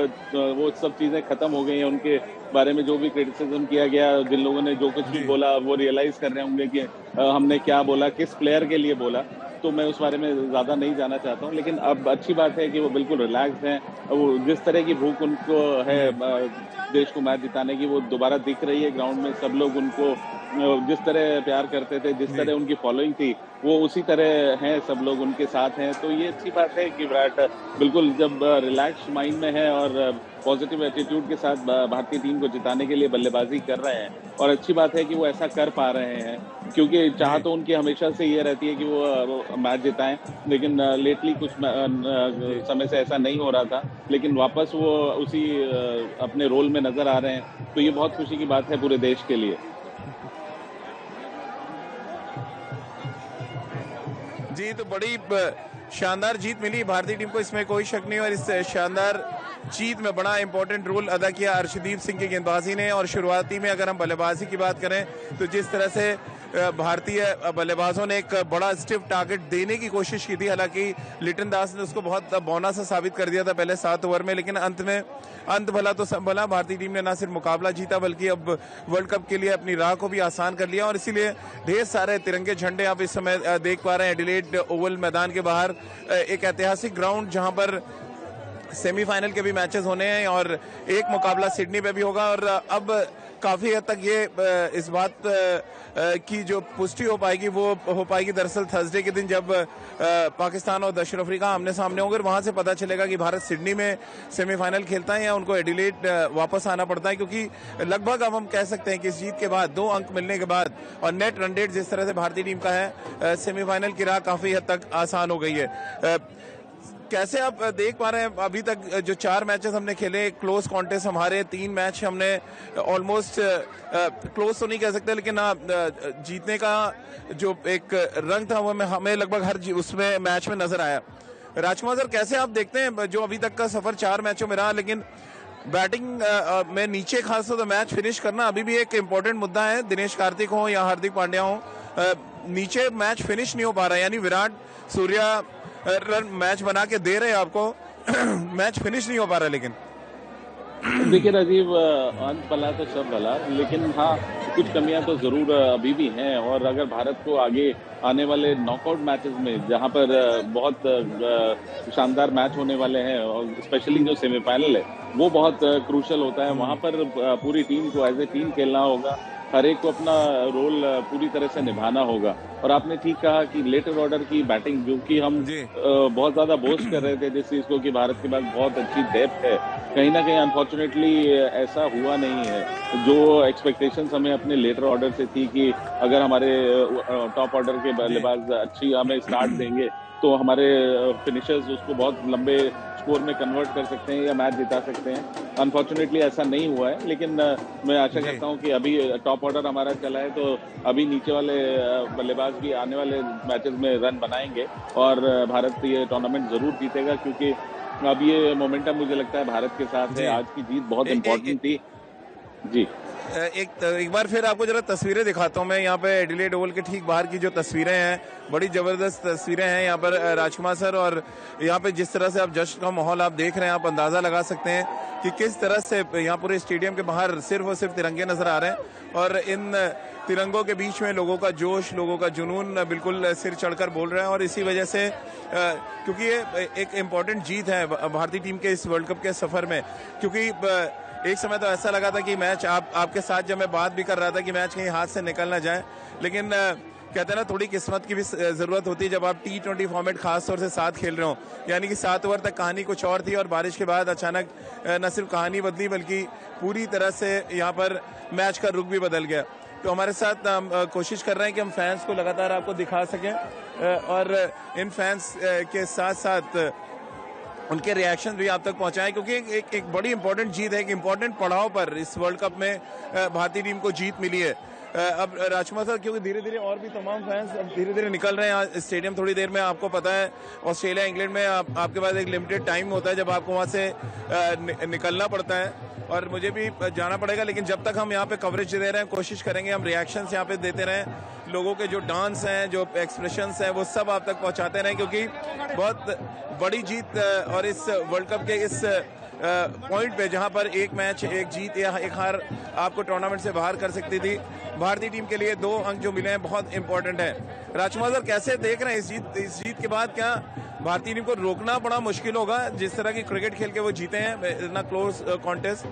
वो सब चीजें खत्म हो गई हैं। उनके बारे में जो भी क्रिटिसिज्म किया गया, जिन लोगों ने जो कुछ भी बोला, वो रियलाइज कर रहे होंगे कि हमने क्या बोला, किस प्लेयर के लिए बोला। तो मैं उस बारे में ज़्यादा नहीं जाना चाहता हूँ, लेकिन अब अच्छी बात है कि वो बिल्कुल रिलैक्स हैं। वो जिस तरह की भूख उनको है देश को मैच जिताने की, वो दोबारा दिख रही है ग्राउंड में। सब लोग उनको जिस तरह प्यार करते थे, जिस तरह उनकी फॉलोइंग थी, वो उसी तरह हैं, सब लोग उनके साथ हैं। तो ये अच्छी बात है कि विराट बिल्कुल जब रिलैक्स माइंड में है और पॉजिटिव एटीट्यूड के साथ भारतीय टीम को जिताने के लिए बल्लेबाजी कर रहे हैं और अच्छी बात है कि वो ऐसा कर पा रहे हैं, क्योंकि चाह तो उनकी हमेशा से ये रहती है कि वो मैच जिताएं, लेकिन लेटली कुछ समय से ऐसा नहीं हो रहा था, लेकिन वापस वो उसी अपने रोल में नजर आ रहे हैं, तो ये बहुत खुशी की बात है पूरे देश के लिए। जी, तो बड़ी शानदार जीत मिली भारतीय टीम को, इसमें कोई शक नहीं। और इस शानदार जीत में बड़ा इंपॉर्टेंट रोल अदा किया अर्शदीप सिंह की गेंदबाजी ने। और शुरुआती में अगर हम बल्लेबाजी की बात करें तो जिस तरह से भारतीय बल्लेबाजों ने एक बड़ा स्टिफ टारगेट देने की कोशिश की थी, हालांकि लिटन दास ने उसको बहुत बौना सा साबित कर दिया था पहले 7 ओवर में, लेकिन अंत भला तो सब भला। भारतीय टीम ने न सिर्फ मुकाबला जीता बल्कि अब वर्ल्ड कप के लिए अपनी राह को भी आसान कर लिया। और इसीलिए ढेर सारे तिरंगे झंडे आप इस समय देख पा रहे हैं एडिलेड ओवल मैदान के बाहर, एक ऐतिहासिक ग्राउंड जहां पर सेमीफाइनल के भी मैचेस होने हैं और एक मुकाबला सिडनी पे भी होगा। और अब काफी हद तक ये इस बात की जो पुष्टि हो पाएगी वो हो पाएगी दरअसल थर्सडे के दिन, जब पाकिस्तान और दक्षिण अफ्रीका आमने सामने होंगे। वहां से पता चलेगा कि भारत सिडनी में सेमीफाइनल खेलता है या उनको एडिलेड वापस आना पड़ता है, क्योंकि लगभग अब हम कह सकते हैं कि इस जीत के बाद 2 अंक मिलने के बाद और नेट रन रेट जिस तरह से भारतीय टीम का है, सेमीफाइनल की राह काफी हद तक आसान हो गई है। कैसे आप देख पा रहे हैं अभी तक जो 4 मैचेस हमने खेले, क्लोज कॉन्टेस्ट हमारे 3 मैच हमने ऑलमोस्ट क्लोज तो नहीं कह सकते, लेकिन जीतने का जो एक रंग था वो हमें लगभग हर उसमें मैच में नजर आया। राजकुमार सर, कैसे आप देखते हैं जो अभी तक का सफर 4 मैचों में रहा, लेकिन बैटिंग में नीचे खासतौर पर मैच फिनिश करना अभी भी एक इम्पोर्टेंट मुद्दा है। दिनेश कार्तिक हो या हार्दिक पांड्या हो, नीचे मैच फिनिश नहीं हो पा रहा है, यानी विराट सूर्या रन मैच बना के दे रहे हैं आपको, मैच फिनिश नहीं हो पा रहा। लेकिन देखिए राजीव, अंत भला तो सब भला, लेकिन हाँ कुछ कमियां तो जरूर अभी भी हैं। और अगर भारत को आगे आने वाले नॉकआउट मैचेस में, जहां पर बहुत शानदार मैच होने वाले हैं और स्पेशली जो सेमीफाइनल है वो बहुत क्रूशल होता है, वहां पर पूरी टीम को एज ए टीम खेलना होगा, हर एक को अपना रोल पूरी तरह से निभाना होगा। और आपने ठीक कहा कि लेटर ऑर्डर की बैटिंग, जो कि हम बहुत ज्यादा बोस्ट कर रहे थे जिस चीज को कि भारत के पास बहुत अच्छी डेप्थ है, कहीं ना कहीं अनफॉर्चुनेटली ऐसा हुआ नहीं है। जो एक्सपेक्टेशंस हमें अपने लेटर ऑर्डर से थी कि अगर हमारे टॉप ऑर्डर के बल्लेबाज अच्छी हमें स्टार्ट देंगे तो हमारे फिनिशर्स उसको बहुत लंबे स्कोर में कन्वर्ट कर सकते हैं या मैच जिता सकते हैं। अनफॉर्चुनेटली ऐसा नहीं हुआ है, लेकिन मैं आशा करता हूं कि अभी टॉप ऑर्डर हमारा चला है तो अभी नीचे वाले बल्लेबाज भी आने वाले मैचेस में रन बनाएंगे और भारत ये टूर्नामेंट जरूर जीतेगा, क्योंकि अब ये मोमेंटम मुझे लगता है भारत के साथ है। आज की जीत बहुत इम्पोर्टेंट थी। जी, एक बार फिर आपको जरा तस्वीरें दिखाता हूं मैं। यहाँ पे एडिलेड ओवल के ठीक बाहर की जो तस्वीरें हैं, बड़ी जबरदस्त तस्वीरें हैं यहाँ पर राजकुमार सर। और यहाँ पे जिस तरह से आप जश्न का माहौल आप देख रहे हैं, आप अंदाजा लगा सकते हैं कि किस तरह से यहाँ पूरे स्टेडियम के बाहर सिर्फ और सिर्फ तिरंगे नजर आ रहे हैं। और इन तिरंगों के बीच में लोगों का जोश, लोगों का जुनून बिल्कुल सिर चढ़कर बोल रहे हैं। और इसी वजह से क्योंकि ये एक इम्पोर्टेंट जीत है भारतीय टीम के इस वर्ल्ड कप के सफर में, क्योंकि एक समय तो ऐसा लगा था कि मैच आपके साथ जब मैं बात भी कर रहा था कि मैच कहीं हाथ से निकल ना जाए, लेकिन कहते हैं ना थोड़ी किस्मत की भी जरूरत होती है जब आप T20 फॉर्मेट खास तौर से 7 खेल रहे हो। यानी कि 7 ओवर तक कहानी कुछ और थी और बारिश के बाद अचानक न सिर्फ कहानी बदली बल्कि पूरी तरह से यहाँ पर मैच का रुख भी बदल गया। तो हमारे साथ हम कोशिश कर रहे हैं कि हम फैंस को लगातार आपको दिखा सकें और इन फैंस के साथ साथ उनके रिएक्शन भी आप तक पहुंचाएं, क्योंकि एक बड़ी इंपॉर्टेंट जीत है, एक इंपॉर्टेंट पड़ाव पर इस वर्ल्ड कप में भारतीय टीम को जीत मिली है। अब राजकुमार सर, क्योंकि धीरे धीरे और भी तमाम फैंस अब धीरे धीरे निकल रहे हैं स्टेडियम, थोड़ी देर में आपको पता है ऑस्ट्रेलिया इंग्लैंड में आपके पास एक लिमिटेड टाइम होता है जब आपको वहां से निकलना पड़ता है और मुझे भी जाना पड़ेगा। लेकिन जब तक हम यहाँ पे कवरेज दे रहे हैं, कोशिश करेंगे हम रिएक्शंस यहाँ पे देते रहें, लोगों के जो डांस हैं, जो एक्सप्रेशंस हैं, वो सब आप तक पहुंचाते रहें, क्योंकि बहुत बड़ी जीत और इस वर्ल्ड कप के इस पॉइंट पे जहां पर एक मैच, एक जीत या एक हार आपको टूर्नामेंट से बाहर कर सकती थी, भारतीय टीम के लिए 2 अंक जो मिले हैं बहुत इंपॉर्टेंट है। राजकुमार सर, कैसे देख रहे हैं इस जीत के बाद? क्या भारतीय टीम को रोकना बड़ा मुश्किल होगा जिस तरह की क्रिकेट खेल के वो जीते हैं इतना क्लोज कॉन्टेस्ट?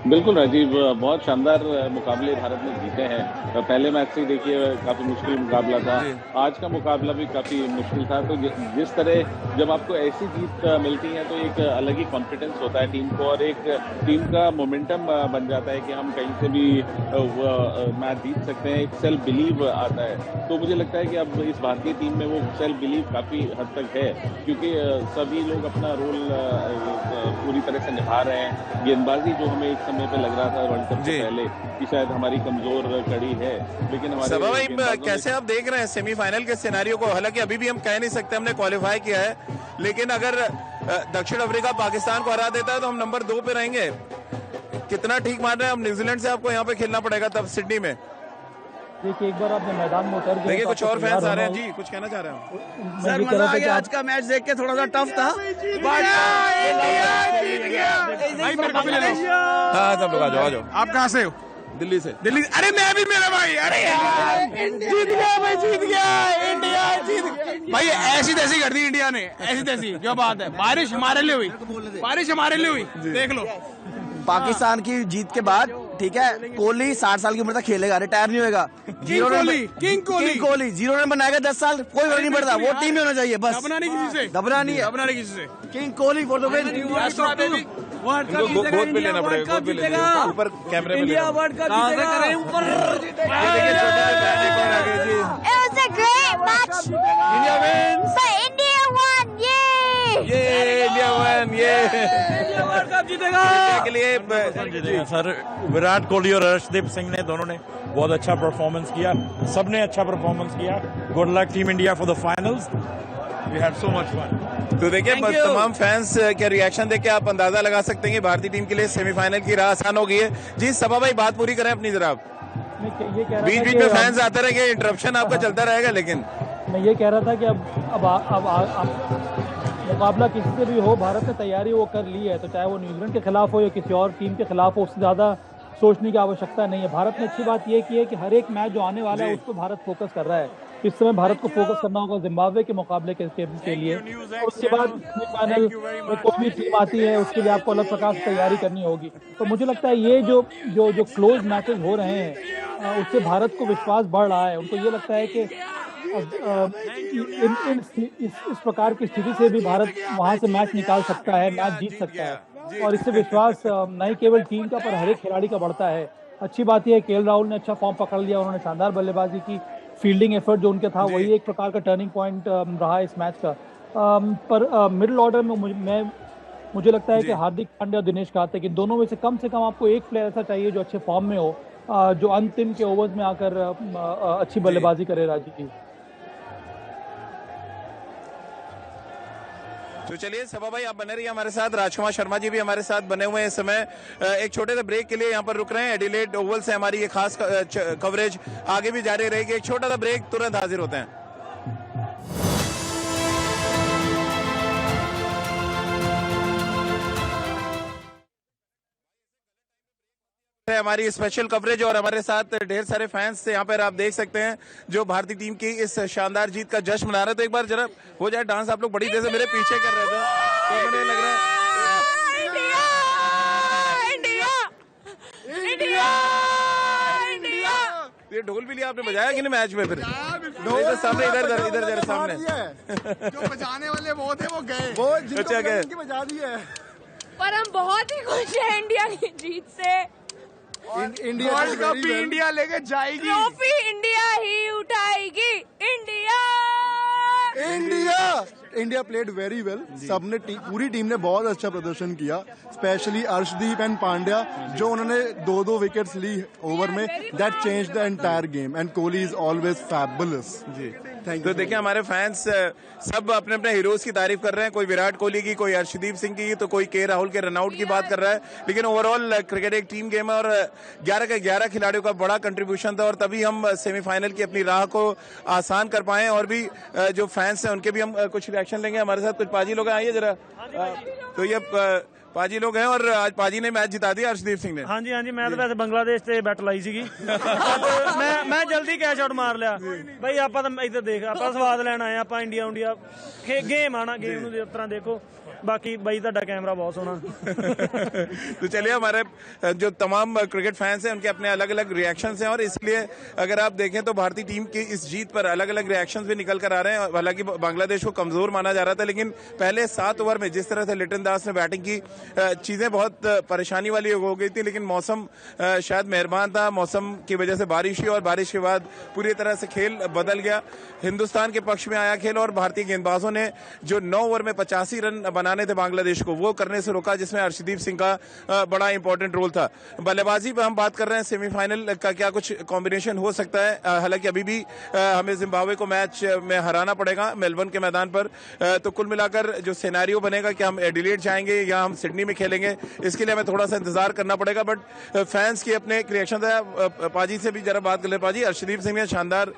बिल्कुल राजीव, बहुत शानदार मुकाबले भारत ने जीते हैं। पहले मैच से देखिए काफी मुश्किल मुकाबला था, आज का मुकाबला भी काफी मुश्किल था। तो जिस तरह जब आपको ऐसी जीत मिलती है तो एक अलग ही कॉन्फिडेंस होता है टीम को, और एक टीम का मोमेंटम बन जाता है कि हम कहीं से भी मैच जीत सकते हैं। एक सेल्फ बिलीव आता है। तो मुझे लगता है कि अब इस भारतीय टीम में वो सेल्फ बिलीव काफी हद तक है, क्योंकि सभी लोग अपना रोल पूरी तरह से निभा रहे हैं। गेंदबाजी जो हमें एक समय पे लग रहा था वर्ल्ड कप से पहले कि शायद हमारी कमजोर कड़ी है, लेकिन हमारे सभा भाई कैसे आप देख रहे हैं सेमीफाइनल के सिनेरियो को? हालांकि अभी भी हम कह नहीं सकते हमने क्वालिफाई किया है, लेकिन अगर दक्षिण अफ्रीका पाकिस्तान को हरा देता है तो हम नंबर 2 पे रहेंगे। कितना ठीक मान रहे हैं? अब न्यूजीलैंड से आपको यहाँ पे खेलना पड़ेगा तब सिडनी में। देखिए एक बार आपने मैदान में उतर देखिए कुछ और फैंस आ रहे हैं जी, कुछ कहना चाह रहे हैं? सर मजा आ गया, आज का मैच देख के थोड़ा सा टफ था। हाँ सब लोग आ जाओ। आप कहाँ से हो? दिल्ली से। दिल्ली? अरे मैं भी, मेरा भाई। अरे यार जीत गया भाई, जीत गया इंडिया, जीत गया भाई। ऐसी तैसी कर दी इंडिया ने, ऐसी तैसी। क्या बात है, बारिश हमारे लिए हुई, बारिश हमारे लिए हुई, देख लो। पाकिस्तान की जीत के बाद ठीक है, कोहली 60 साल की उम्र तक खेलेगा, रिटायर नहीं होगा। किंग कोहली 0 रन बनाएगा 10 साल, कोई फर्क नहीं पड़ता। वो टीम में होना चाहिए बस। दबना नहीं किसी से, दबना नहीं है, दबना नहीं किसी से। King Kohli for the win. गोद पे लेना पड़ेगा, गोद पे लेना ऊपर कैमरे में। इंडिया वर्ल्ड कप जीतेगा, ऊपर जीतेगा। It was a great match. India wins. But India won. Yay! India one, India world cup जीतेगा। के लिए सर विराट कोहली और अर्शदीप सिंह ने दोनों ने बहुत अच्छा परफॉर्मेंस किया, सबने अच्छा परफॉर्मेंस किया। Good luck team India for the finals, we had so much fun. तो देखिए तमाम फैंस के रिएक्शन देख के आप अंदाजा लगा सकते हैं कि भारतीय टीम के लिए सेमीफाइनल की राह आसान हो गई है। जी सभा भाई बात पूरी करें अपनी जरा। बीच बीच में फैंस आते रहेंगे, इंटरप्शन आपका चलता रहेगा, लेकिन मैं ये कह रहा था कि अब मुकाबला किसी से भी हो, भारत ने तैयारी वो कर ली है, तो चाहे वो न्यूजीलैंड के खिलाफ हो या किसी और टीम के खिलाफ हो, उससे ज़्यादा सोचने की आवश्यकता नहीं है। भारत ने अच्छी बात यह की है कि हर एक मैच जो आने वाला है उस पर भारत फोकस कर रहा है। इस समय भारत को फोकस करना होगा जिम्बाब्वे के मुकाबले के लिए। उसके बाद सेमीफाइनल में कोई भी टीम आती है उसके लिए आपको अलग प्रकार से तैयारी करनी होगी। तो मुझे लगता है ये जो क्लोज मैचेस हो रहे हैं उससे भारत को विश्वास बढ़ रहा है। उनको ये लगता है कि इस प्रकार की स्थिति से भी भारत वहाँ से मैच निकाल सकता है, मैच जीत सकता है, और इससे विश्वास नहीं केवल टीम का पर हर एक खिलाड़ी का बढ़ता है। अच्छी बात यह है केएल राहुल ने अच्छा फॉर्म पकड़ लिया, उन्होंने शानदार बल्लेबाजी की, फील्डिंग एफर्ट जो उनका था वही एक प्रकार का टर्निंग पॉइंट रहा इस मैच का। पर मिडिल ऑर्डर में मुझे लगता है कि हार्दिक पांड्या और दिनेश कार्तिक, इन दोनों में से कम आपको एक प्लेयर ऐसा चाहिए जो अच्छे फॉर्म में हो, जो अंतिम के ओवर्स में आकर अच्छी बल्लेबाजी करे। राजीव जी तो चलिए सभा भाई आप बने रहिए हमारे साथ, राजकुमार शर्मा जी भी हमारे साथ बने हुए हैं इस समय। एक छोटे से ब्रेक के लिए यहाँ पर रुक रहे हैं। एडिलेड ओवल से हमारी ये खास कवरेज आगे भी जारी रहेगी। एक छोटा सा ब्रेक, तुरंत हाजिर होते हैं। हमारी स्पेशल कवरेज और हमारे साथ ढेर सारे फैंस यहाँ पर आप देख सकते हैं जो भारतीय टीम की इस शानदार जीत का जश्न मना रहे थे। तो एक बार जरा हो जाए डांस। आप लोग बड़ी देर से मेरे पीछे कर रहे थे, तो मुझे लग रहा है इंडिया। ये ढोल भी लिया आपने, बजाया कि नहीं मैच में? फिर ढोल सामने इधर सामने जो बजाने वाले वो थे वो गए, वो अच्छा गए, बजा दिए। पर हम बहुत ही खुश हैं इंडिया की जीत से। इंडिया वर्ल्ड कप भी इंडिया लेके जाएगी, ट्रॉफी इंडिया ही उठाएगी। India played very well. सबने पूरी टीम ने बहुत अच्छा प्रदर्शन किया, स्पेशली अर्शदीप एंड पांड्या जो उन्होंने 2-2 विकेट्स ली ओवर में, that change the entire game and Kohli is always fabulous. जी थैंक यू। तो देखिए हमारे फैंस सब अपने अपने हीरोज की तारीफ कर रहे हैं, कोई विराट कोहली की, कोई अर्शदीप सिंह की, तो कोई के राहुल के रनआउट की बात कर रहा है। लेकिन ओवरऑल क्रिकेट एक टीम गेम है और 11 के 11 खिलाड़ियों का बड़ा कंट्रीब्यूशन था और तभी हम सेमीफाइनल की अपनी राह को आसान कर पाए। और भी जो फैंस हैं उनके भी हम कुछ रिएक्शन लेंगे। हमारे साथ कुछ पाजी लोग आइए जरा। तो ये पाजी लोग हैं और आज पाजी ने मैच जिता दिया अर्शदीप सिंह ने। हाँ जी मैं तो वैसे बांग्लादेश से बैट लाई सी मैं जल्दी कैच आउट मार लिया भाई। आप इधर देख आप स्वाद लैन आए आप इंडिया गेम आना गेम ਨੂੰ तरह देखो बाकी भाई ਤੁਹਾਡਾ कैमरा बहुत सोना। तो चलिए हमारे जो तमाम क्रिकेट फैंस हैं उनके अपने अलग अलग रिएक्शंस हैं और इसलिए अगर आप देखें तो भारतीय टीम की इस जीत पर अलग अलग रिएक्शंस भी निकल कर आ रहे हैं। हालांकि बांग्लादेश को कमजोर माना जा रहा था लेकिन पहले 7 ओवर में जिस तरह से लिटन दास ने बैटिंग की चीजें बहुत परेशानी वाली हो गई थी लेकिन मौसम शायद मेहरबान था। मौसम की वजह से बारिश हुई और बारिश के बाद पूरी तरह से खेल बदल गया। हिंदुस्तान के पक्ष में आया खेल और भारतीय गेंदबाजों ने जो 9 ओवर में 85 रन बनाने थे बांग्लादेश को वो करने से रोका जिसमें अर्शदीप सिंह का बड़ा इंपॉर्टेंट रोल था। बल्लेबाजी पर हम बात कर रहे हैं सेमीफाइनल का क्या कुछ कॉम्बिनेशन हो सकता है। हालांकि अभी भी हमें जिम्बाब्वे को मैच में हराना पड़ेगा मेलबर्न के मैदान पर। तो कुल मिलाकर जो सिनेरियो बनेगा कि हम एडिलेड जाएंगे या हम सिडनी में खेलेंगे इसके लिए हमें थोड़ा सा इंतजार करना पड़ेगा। बट फैंस के अपने एक रिएक्शन था। पाजी से भी जरा बात कर ले। पाजी, अर्शदीप सिंह ने शानदार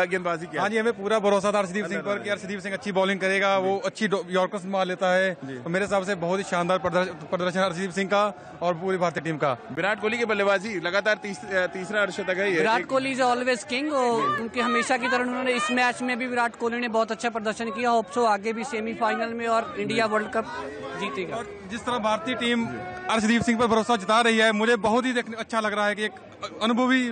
गेंदबाजी की। हाँ जी, हमें पूरा भरोसा था अर्शदीप सिंह पर कि अर्शदीप सिंह अच्छी बॉलिंग करेगा, वो अच्छी यॉर्कर्स मार लेता है। तो मेरे हिसाब से बहुत ही शानदार प्रदर्शन अर्शदीप सिंह का और पूरी भारतीय टीम का। विराट कोहली की बल्लेबाजी लगातार तीसरा अर्धशतक है। Virat Kohli is always king और उनके हमेशा की तरह उन्होंने इस मैच में भी विराट कोहली ने बहुत अच्छा प्रदर्शन किया। होप सो आगे भी सेमीफाइनल में और इंडिया वर्ल्ड कप जीतेगा। और जिस तरह भारतीय टीम अर्शदीप सिंह पर भरोसा जता रही है मुझे बहुत ही अच्छा लग रहा है कि एक अनुभवी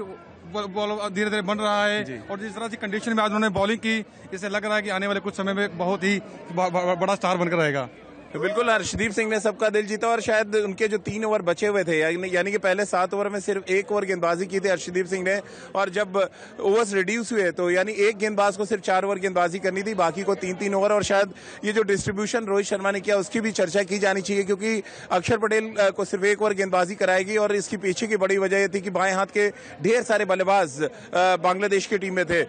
बॉलर धीरे धीरे बन रहा है और जिस तरह की कंडीशन में आज उन्होंने बॉलिंग की इससे लग रहा है कि आने वाले कुछ समय में बहुत ही बड़ा स्टार बनकर रहेगा। तो बिल्कुल अर्शदीप सिंह ने सबका दिल जीता और शायद उनके जो 3 ओवर बचे हुए थे यानी कि पहले 7 ओवर में सिर्फ 1 ओवर गेंदबाजी की थी अर्शदीप सिंह ने और जब ओवर्स रिड्यूस हुए तो यानी एक गेंदबाज को सिर्फ 4 ओवर गेंदबाजी करनी थी, बाकी को 3-3 ओवर। और शायद ये जो डिस्ट्रीब्यूशन रोहित शर्मा ने किया उसकी भी चर्चा की जानी चाहिए क्योंकि अक्षर पटेल को सिर्फ 1 ओवर गेंदबाजी कराएगी और इसकी पीछे की बड़ी वजह यह थी कि बाएं हाथ के ढेर सारे बल्लेबाज बांग्लादेश की टीम में थे।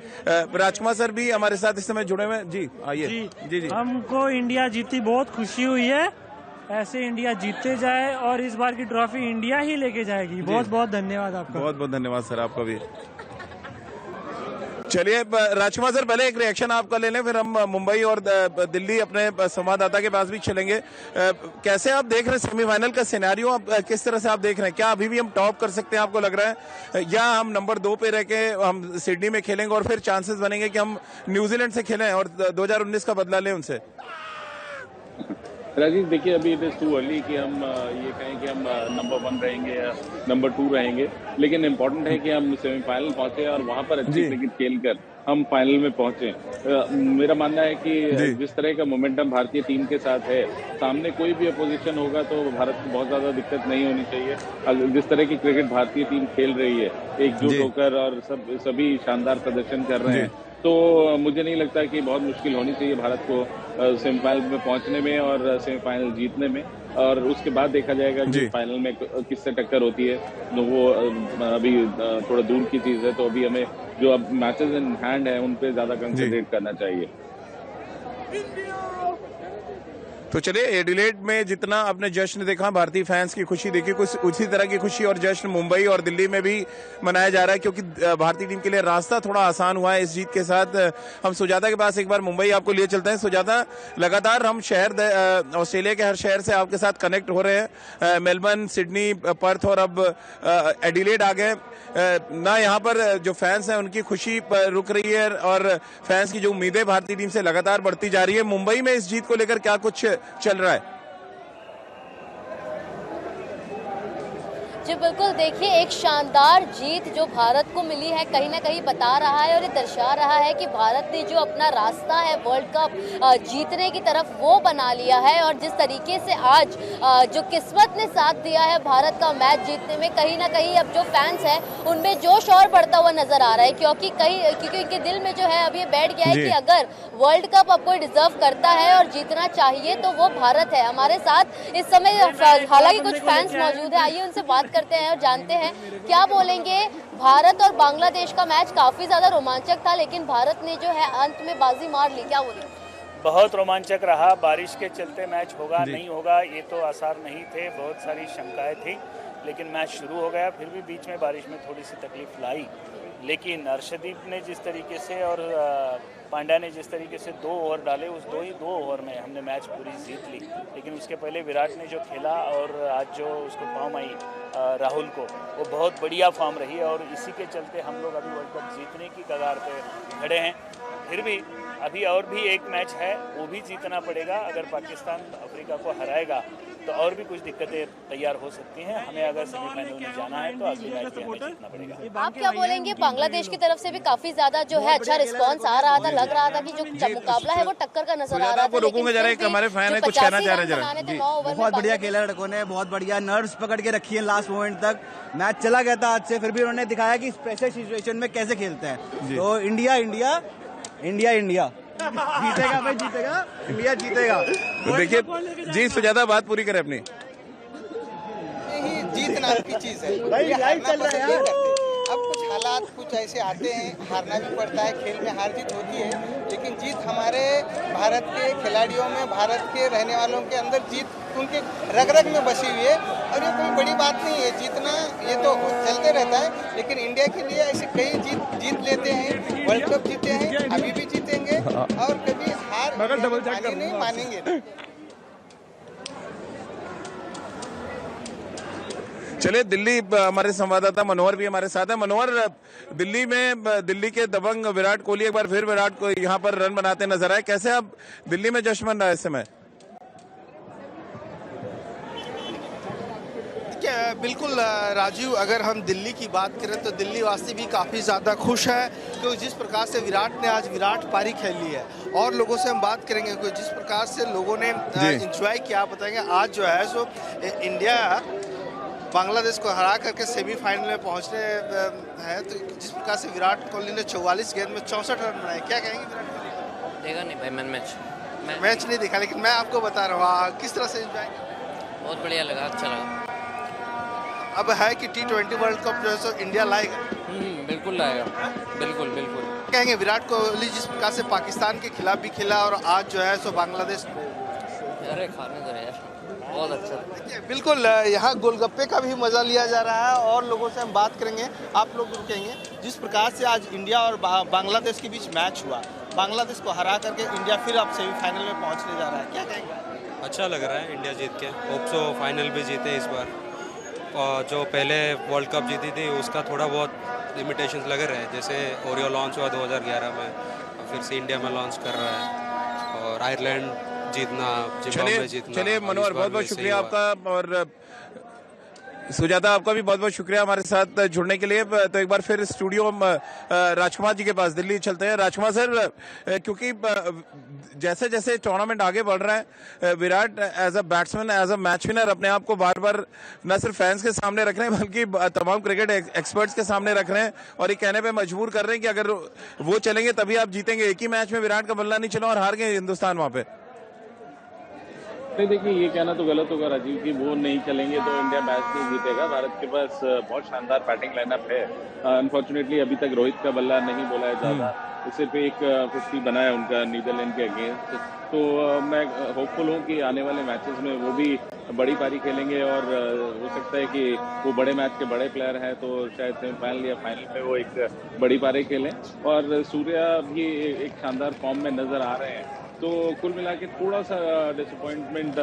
राजकुमार सर भी हमारे साथ इस समय जुड़े हुए हैं। जी आइए। जी हमको इंडिया जीती बहुत खुशी हुई है, ऐसे इंडिया जीतते जाए और इस बार की ट्रॉफी इंडिया ही लेके जाएगी। बहुत बहुत धन्यवाद आपका। बहुत बहुत धन्यवाद सर आपका भी। चलिए राजकुमार सर पहले एक रिएक्शन आपका ले लें फिर हम मुंबई और दिल्ली अपने संवाददाता के पास भी चलेंगे। कैसे आप देख रहे हैं सेमीफाइनल का सिनेरियो, किस तरह से आप देख रहे हैं? क्या अभी भी हम टॉप कर सकते हैं आपको लग रहा है या हम नंबर 2 पे रह के हम सिडनी में खेलेंगे और फिर चांसेस बनेंगे कि हम न्यूजीलैंड से खेलें और 2019 का बदला लें उनसे? राजीव देखिए अभी इट इज टू अर्ली कि हम ये कहें कि हम नंबर 1 रहेंगे या नंबर 2 रहेंगे, लेकिन इम्पोर्टेंट है कि हम सेमीफाइनल पहुंचे और वहां पर अच्छी क्रिकेट खेलकर हम फाइनल में पहुंचे। मेरा मानना है कि जिस तरह का मोमेंटम भारतीय टीम के साथ है सामने कोई भी अपोजिशन होगा तो भारत को बहुत ज्यादा दिक्कत नहीं होनी चाहिए। जिस तरह की क्रिकेट भारतीय टीम खेल रही है एकजुट होकर और सभी शानदार प्रदर्शन कर रहे हैं तो मुझे नहीं लगता कि बहुत मुश्किल होनी चाहिए भारत को सेमीफाइनल में पहुंचने में और सेमीफाइनल जीतने में। और उसके बाद देखा जाएगा कि फाइनल में किससे टक्कर होती है तो वो अभी थोड़ा दूर की चीज है। तो अभी हमें जो अब मैचेस इन हैंड है उन पे ज्यादा कंसंट्रेट करना चाहिए। तो चलिए एडिलेड में जितना आपने जश्न देखा, भारतीय फैंस की खुशी देखी, कुछ उसी तरह की खुशी और जश्न मुंबई और दिल्ली में भी मनाया जा रहा है क्योंकि भारतीय टीम के लिए रास्ता थोड़ा आसान हुआ है इस जीत के साथ। हम सुजाता के पास एक बार मुंबई आपको लिए चलते हैं। सुजाता, लगातार हम ऑस्ट्रेलिया के हर शहर से आपके साथ कनेक्ट हो रहे हैं, मेलबर्न, सिडनी, पर्थ और अब एडिलेड आ गए ना। यहाँ पर जो फैंस हैं उनकी खुशी रुक रही है और फैंस की जो उम्मीदें भारतीय टीम से लगातार बढ़ती जा रही है। मुंबई में इस जीत को लेकर क्या कुछ चल रहा है? जी बिल्कुल, देखिए एक शानदार जीत जो भारत को मिली है कहीं ना कहीं बता रहा है और ये दर्शा रहा है कि भारत ने जो अपना रास्ता है वर्ल्ड कप जीतने की तरफ वो बना लिया है। और जिस तरीके से आज जो किस्मत ने साथ दिया है भारत का मैच जीतने में, कहीं ना कहीं अब जो फैंस हैं उनमें जोश और बढ़ता हुआ नजर आ रहा है क्योंकि इनके दिल में जो है अब ये बैठ गया है कि अगर वर्ल्ड कप अब कोई डिजर्व करता है और जीतना चाहिए तो वो भारत है। हमारे साथ इस समय हालांकि कुछ फैंस मौजूद है, आइए उनसे बात करते हैं और जानते हैं क्या बोलेंगे। भारत और बांग्लादेश का मैच काफी ज्यादा रोमांचक था लेकिन भारत ने जो है अंत में बाजी मार ली, क्या बोलेंगे? बहुत रोमांचक रहा। बारिश के चलते मैच होगा नहीं होगा ये तो आसार नहीं थे, बहुत सारी शंकाएं थी लेकिन मैच शुरू हो गया। फिर भी बीच में बारिश में थोड़ी सी तकलीफ लाई लेकिन अर्शदीप ने जिस तरीके से और पांड्या ने जिस तरीके से 2 ओवर डाले, उस 2 ओवर में हमने मैच पूरी जीत ली। लेकिन उसके पहले विराट ने जो खेला और आज जो उसको फॉर्म आई राहुल को, वो बहुत बढ़िया फॉर्म रही है और इसी के चलते हम लोग अभी वर्ल्ड कप जीतने की कगार पे खड़े हैं। फिर भी अभी और भी एक मैच है, वो भी जीतना पड़ेगा। अगर पाकिस्तान अफ्रीका को हराएगा तो और भी कुछ दिक्कतें तैयार हो सकती हैं। हमें अगर सेमीफाइनल में जाना है तो अगली मैच भी हमें जीतना पड़ेगा। आप क्या बोलेंगे, बांग्लादेश की तरफ से भी काफी ज्यादा जो है अच्छा रिस्पांस आ रहा था, लग रहा था कि जो मुकाबला है वो टक्कर का नजर आ रहा था। रोकूंगा जरा, हमारे फैन है कुछ कहना चाह रहे हैं जरा। बहुत बढ़िया खेला लड़कों ने, बहुत बढ़िया नर्व्स पकड़ के रखी है लास्ट मोमेंट तक। मैच चला गया था आज से, फिर भी उन्होंने दिखाया कि प्रेशर सिचुएशन में कैसे खेलते हैं। तो इंडिया इंडिया इंडिया इंडिया जीतेगा भाई, जीतेगा, इंडिया जीतेगा। देखिए जी सुजाता बात पूरी करें अपनी। यही जीत नाम की चीज है, अब कुछ हालात कुछ ऐसे आते हैं, हारना भी पड़ता है, खेल में हार जीत होती है, लेकिन जीत हमारे भारत के खिलाड़ियों में, भारत के रहने वालों के अंदर जीत उनके रग रग में बसी हुई है। और ये कोई बड़ी बात नहीं है, जीतना ये तो चलते रहता है, लेकिन इंडिया के लिए ऐसे कई जीत लेते हैं, वर्ल्ड कप जीते हैं, अभी भी जीतेंगे और कभी हार नहीं मानेंगे। चलिए दिल्ली हमारे संवाददाता मनोहर भी हमारे साथ है। मनोहर, दिल्ली में दिल्ली के दबंग विराट कोहली एक बार फिर विराट को यहाँ पर रन बनाते नजर आए, कैसे अब दिल्ली में जश्न मन रहा है इस समय? बिल्कुल राजीव, अगर हम दिल्ली की बात करें तो दिल्ली वासी भी काफ़ी ज़्यादा खुश है, क्योंकि जिस प्रकार से विराट ने आज विराट पारी खेली है। और लोगों से हम बात करेंगे क्योंकि जिस प्रकार से लोगों ने एंजॉय किया, आप बताएंगे आज जो है सो इंडिया बांग्लादेश को हरा करके सेमीफाइनल में पहुंचने है। तो जिस प्रकार से विराट कोहली ने 44 गेंद में 64 रन बनाए, क्या कहेंगे विराट कोहली? देखा नहीं भाई मैंने मैच नहीं देखा, लेकिन मैं आपको बता रहा हूँ किस तरह से एंजॉय किया। बहुत बढ़िया लगा, अच्छा लगा। अब है कि T20 वर्ल्ड कप जो है सो इंडिया लाएगा। बिल्कुल लाएगा, बिल्कुल बिल्कुल। कहेंगे विराट कोहली जिस प्रकार से पाकिस्तान के खिलाफ भी खेला और आज जो है सो बांग्लादेश, अरे खाने दो यार, बहुत अच्छा। देखिए बिल्कुल यहाँ गोलगप्पे का भी मजा लिया जा रहा है और लोगों से हम बात करेंगे, आप लोग रुकेंगे। जिस प्रकार से आज इंडिया और बांग्लादेश के बीच मैच हुआ, बांग्लादेश को हरा करके इंडिया फिर अब सेमीफाइनल में पहुंचने जा रहा है, क्या कहेंगे? अच्छा लग रहा है इंडिया जीत के, होप सो फाइनल भी जीते इस बार। और जो पहले वर्ल्ड कप जीती थी उसका थोड़ा बहुत लिमिटेशंस लगे रहे, जैसे ओरियो लॉन्च हुआ 2011 में, फिर से इंडिया में लॉन्च कर रहा है, और आयरलैंड जीतना, जिम्बाब्वे जीतना। चलिए मनोहर, बहुत बहुत शुक्रिया आपका, और सुजाता आपका भी बहुत बहुत शुक्रिया हमारे साथ जुड़ने के लिए। तो एक बार फिर स्टूडियो राजकुमार जी के पास दिल्ली चलते हैं। राजकुमार सर, क्योंकि जैसे जैसे टूर्नामेंट आगे बढ़ रहा है, Virat as a batsman, as a match winner अपने आप को बार बार न सिर्फ फैंस के सामने रख रहे हैं बल्कि तमाम क्रिकेट एक्सपर्ट्स के सामने रख रहे हैं और ये कहने पे मजबूर कर रहे हैं कि अगर वो चलेंगे तभी आप जीतेंगे। एक ही मैच में विराट का बल्ला नहीं चला और हार गए हिंदुस्तान वहां पे। नहीं, देखिए ये कहना तो गलत होगा राजीव कि वो नहीं चलेंगे तो इंडिया मैच नहीं जीतेगा। भारत के पास बहुत शानदार बैटिंग लाइनअप है। अनफॉर्चुनेटली अभी तक रोहित का बल्ला नहीं बोला है ज़्यादा, सिर्फ एक 50 बनाया उनका नीदरलैंड के अगेंस्ट। तो मैं होपफुल हूँ कि आने वाले मैचेस में वो भी बड़ी पारी खेलेंगे और हो सकता है कि वो बड़े मैच के बड़े प्लेयर हैं तो शायद सेमीफाइनल या फाइनल में वो एक बड़ी पारी खेलें। और सूर्या भी एक शानदार फॉर्म में नज़र आ रहे हैं। तो कुल मिला के थोड़ा सा डिसअपॉइंटमेंट